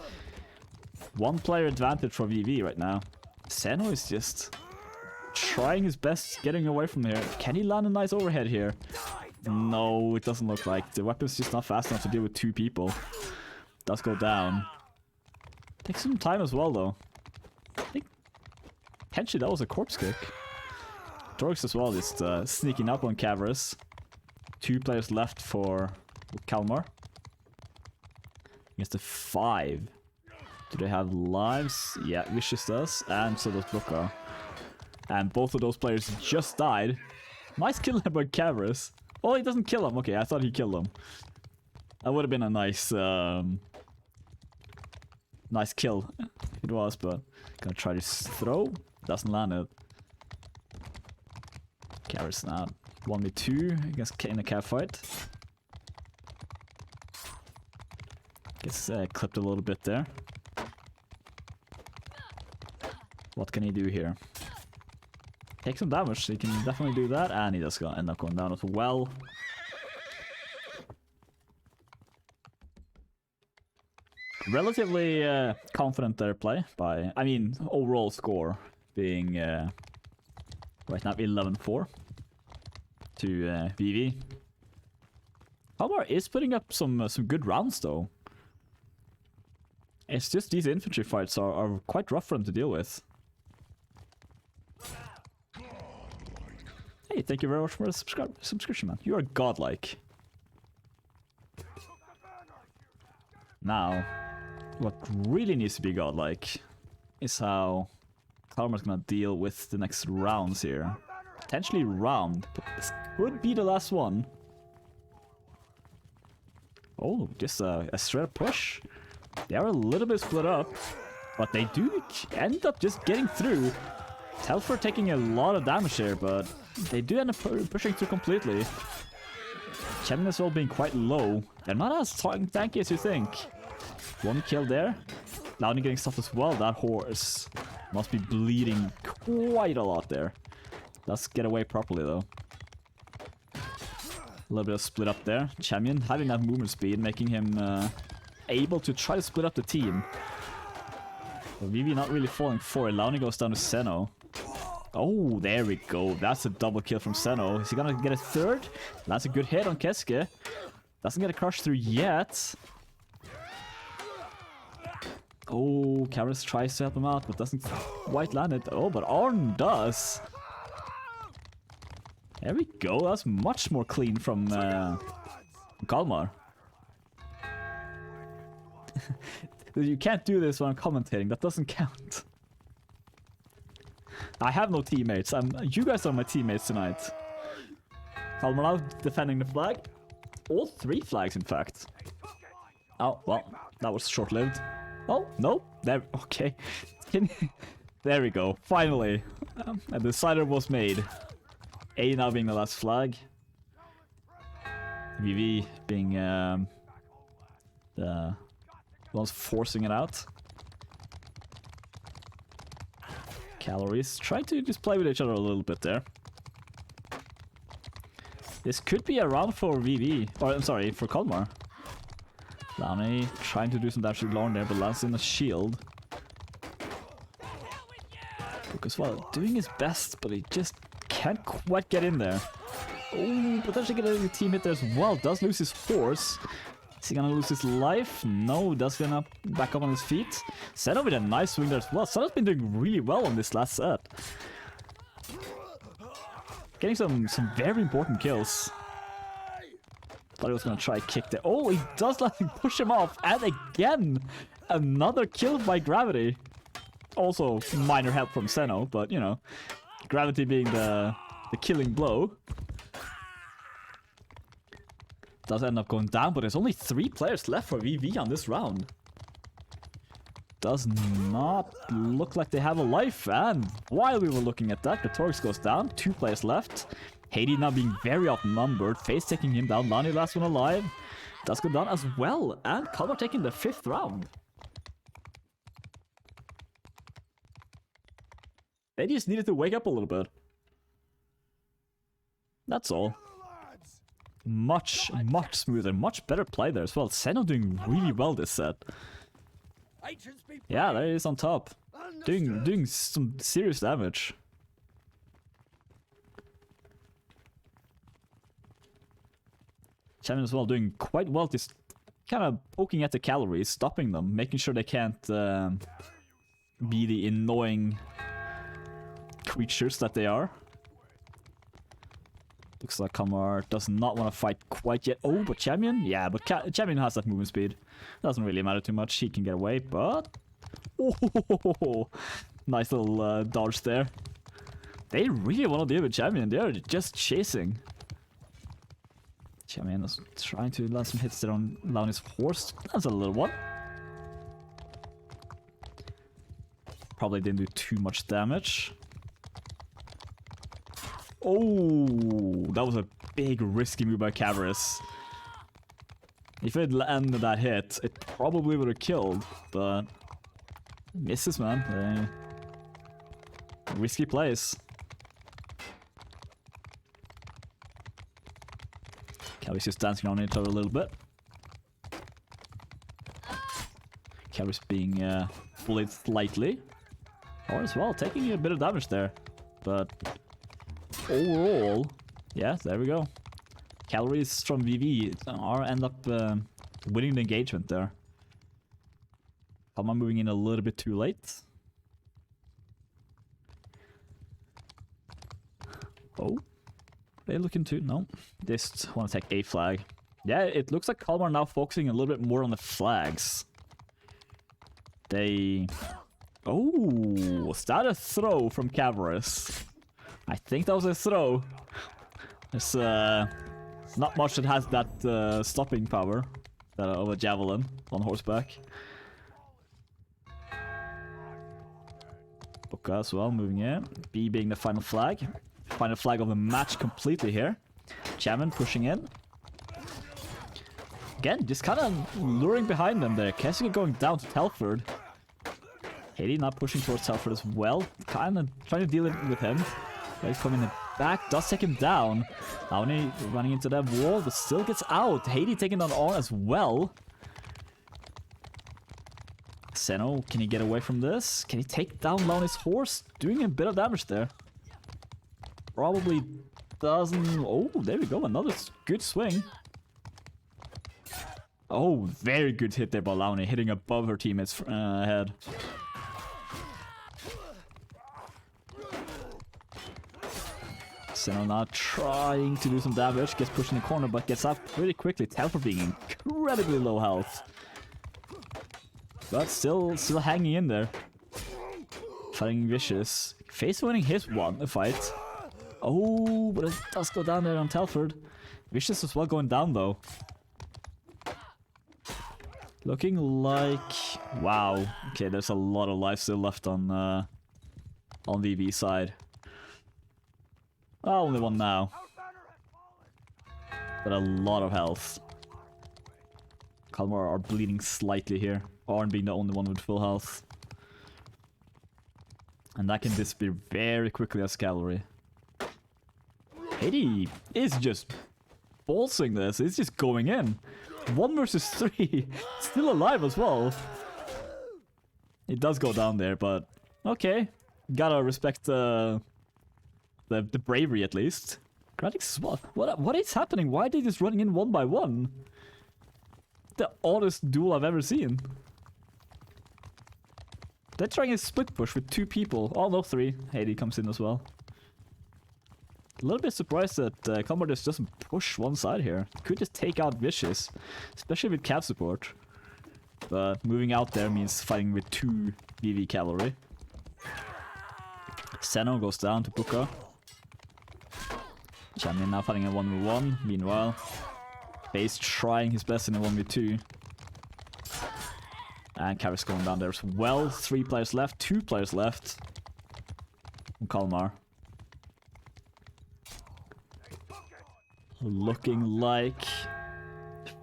One player advantage for VV right now. Seno is just trying his best getting away from here. Can he land a nice overhead here? No, it doesn't look like. The weapon's just not fast enough to deal with 2 people. Does go down. Takes some time as well though. I think potentially that was a corpse kick. Torx as well, just sneaking up on Cavers. 2 players left for Kalmar. Against the 5. Do they have lives? Yeah, Vicious does, and so does Boka. And both of those players just died. Nice kill by Cavers. Oh, he doesn't kill him. Okay, I thought he killed him. That would have been a nice, nice kill if it was, but gonna try to throw. Doesn't land it. Cavers now 1v2 against in a cav fight. Gets clipped a little bit there. What can he do here? Take some damage, so he can definitely do that, and he does end up going down as well. Relatively confident their play by, I mean, overall score being right now 11-4 to VV. Kalmar is putting up some good rounds though. It's just these infantry fights are quite rough for them to deal with. Hey, thank you very much for the subscription, man. You are godlike. Now, what really needs to be godlike is how Kalmar's gonna deal with the next rounds here. Potentially round, but this could be the last one. Oh, just a straight up push. They are a little bit split up, but they do end up just getting through. Telfer taking a lot of damage here, but they do end up pushing through completely. Chemin as well being quite low. They're not as tanky as you think. One kill there. Loudon getting stuff as well. That horse must be bleeding quite a lot there. Let's get away properly though. A little bit of split up there. Champion having that movement speed, making him able to try to split up the team. But Vivi not really falling for it. Loudon goes down to Seno. Oh, there we go. That's a double kill from Seno. Is he gonna get a third? That's a good hit on Keske. Doesn't get a crush through yet. Oh, Karis tries to help him out, but doesn't quite land it. Oh, but Arn does. There we go. That's much more clean from Kalmar. You can't do this when I'm commentating. That doesn't count. I have no teammates. You guys are my teammates tonight. Kalmar now defending the flag. All 3 flags, in fact. Oh, well, that was short-lived. Oh, no. There, okay. There we go. Finally. A decider was made. A now being the last flag. VV being the ones forcing it out. Calories. Try to just play with each other a little bit there. This could be a round for VV. Or, I'm sorry, for Kalmar. Lani trying to do some damage to Lorne there, but lands in a shield. Because, well, doing his best, but he just can't quite get in there. Oh, potentially getting a team hit there as well. Does lose his horse. Is he gonna lose his life? No, does gonna back up on his feet. Seno with a nice swing there as well. Seno's been doing really well on this last set. Getting some very important kills. Thought he was gonna try kick there. Oh, he does let him push him off. And again, another kill by gravity. Also, minor help from Seno, but you know, gravity being the killing blow. Does end up going down, but there's only 3 players left for VV on this round. Does not look like they have a life, and while we were looking at that, Katorix goes down, 2 players left. Haiti now being very outnumbered, Face taking him down, Lani last one alive. Does go down as well, and Kalmar taking the 5th round. They just needed to wake up a little bit. That's all. Much smoother, much better play there as well. Senno doing really well this set. Yeah, there he is on top. Doing some serious damage. Champion as well doing quite well, just kind of poking at the calories, stopping them, making sure they can't be the annoying creatures that they are. Looks like Kalmar does not want to fight quite yet. Oh, but Champion? Yeah, but Champion has that movement speed. Doesn't really matter too much. He can get away, but... Oh, nice little dodge there. They really want to deal with Champion. They are just chasing. Champion is trying to land some hits there on Launi's horse. That's a little one. Probably didn't do too much damage. Oh, that was a big risky move by Cavris. If it landed that hit, it probably would have killed, but misses, man. Risky plays. Cavris just dancing on each other a little bit. Cavris being bullied slightly, or as well taking a bit of damage there, but. Overall, yeah, there we go. Calories from VV end up winning the engagement there. Kalmar moving in a little bit too late. Oh, they looking to no. Just want to take a flag. Yeah, it looks like Kalmar now focusing a little bit more on the flags. They. Oh, was that a throw from Cavris? I think that was a throw. There's not much that has that stopping power of a javelin on horseback. Boka as well, moving in. B being the final flag. Final flag of the match completely here. Champion pushing in. Again, just kind of luring behind them there. Kessica going down to Telford. Haiti not pushing towards Telford as well. Kind of trying to deal with him. He's coming back, does take him down. Launi running into that wall, but still gets out. Haiti taking down on as well. Senno, can he get away from this? Can he take down Launi's horse? Doing a bit of damage there. Probably doesn't... Oh, there we go, another good swing. Oh, very good hit there by Launi, hitting above her teammate's head. Senno now trying to do some damage, gets pushed in the corner, but gets out pretty quickly. Telford being incredibly low health. But still hanging in there. Fighting Vicious. Face winning his fight. Oh, but it does go down there on Telford. Vicious as well going down though. Looking like... Wow. Okay, there's a lot of life still left on VV side. Oh, only one now. But a lot of health. Kalmar are bleeding slightly here. Arn being the only one with full health. And that can disappear very quickly as cavalry. Haiti is just bolsing this. It's just going in. 1 versus 3. Still alive as well. It does go down there, but okay. Gotta respect the bravery at least. What is happening? Why are they just running in one by one? The oddest duel I've ever seen. They're trying a split push with 2 people. Oh no, 3. Haiti comes in as well. A little bit surprised that Kalmar just doesn't push one side here. Could just take out Vicious, especially with cav support. But moving out there means fighting with 2 VV cavalry. Senno goes down to Puka. Champion now fighting a 1v1. Meanwhile, Base trying his best in a 1v2. And Karis going down there as well. 3 players left, 2 players left. From Kalmar. Looking like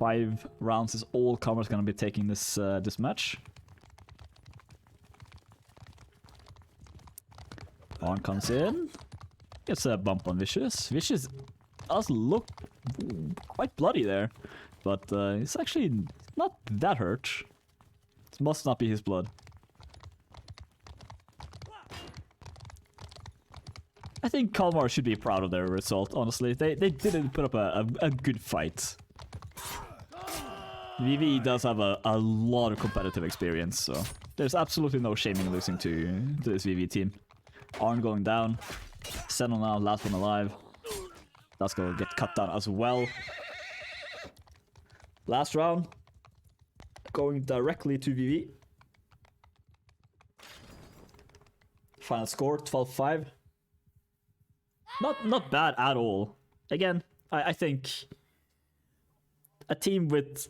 5 rounds is all Kalmar's gonna be taking this this match. Arn comes in. Gets a bump on Vicious. Vicious does look quite bloody there, but it's actually not that hurt. It must not be his blood. I think Kalmar should be proud of their result, honestly. They didn't put up a good fight. VV does have a lot of competitive experience, so there's absolutely no shame in losing to this VV team. Arn going down. Senno now, last one alive. That's gonna get cut down as well. Last round. Going directly to VV. Final score, 12-5. Not bad at all. Again, I think a team with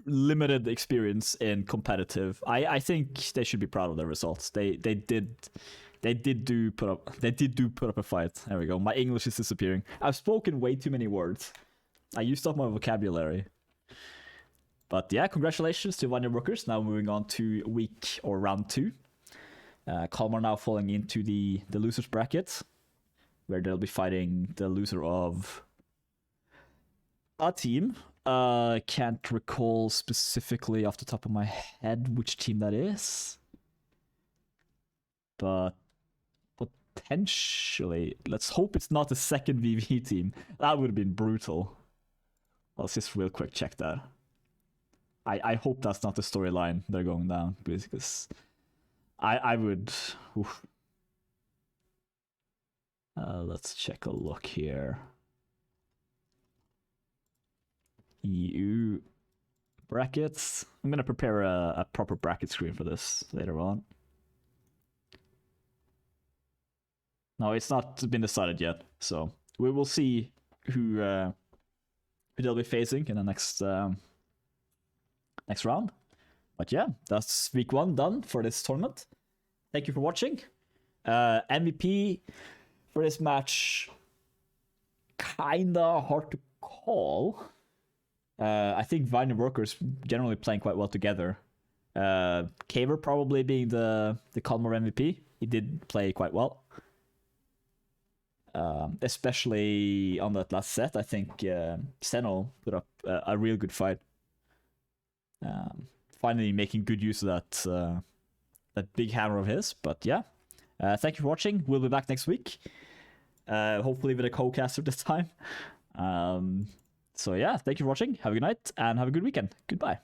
limited experience in competitive, I think they should be proud of their results. They did put up a fight. There we go. My English is disappearing. I've spoken way too many words. I used up my vocabulary. But yeah, congratulations to Vanya Workers. Now moving on to week or round 2. Kalmar now falling into the losers bracket, where they'll be fighting the loser of a team. Can't recall specifically off the top of my head which team that is. But potentially, let's hope it's not the second VV team. That would have been brutal. Let's just real quick check that. I hope that's not the storyline they're going down, because I would... Oof. Let's check a look here. EU brackets. I'm gonna prepare a proper bracket screen for this later on. No, it's not been decided yet, so we will see who they'll be facing in the next round. But yeah, that's week 1 done for this tournament. Thank you for watching. MVP for this match, kinda hard to call. I think Vine and Workers generally playing quite well together. Caver probably being the Kalmar MVP. He did play quite well. Especially on that last set, I think Senno put up a real good fight. Finally making good use of that big hammer of his. But yeah, thank you for watching. We'll be back next week. Hopefully with a co-caster this time. So yeah, thank you for watching. Have a good night and have a good weekend. Goodbye.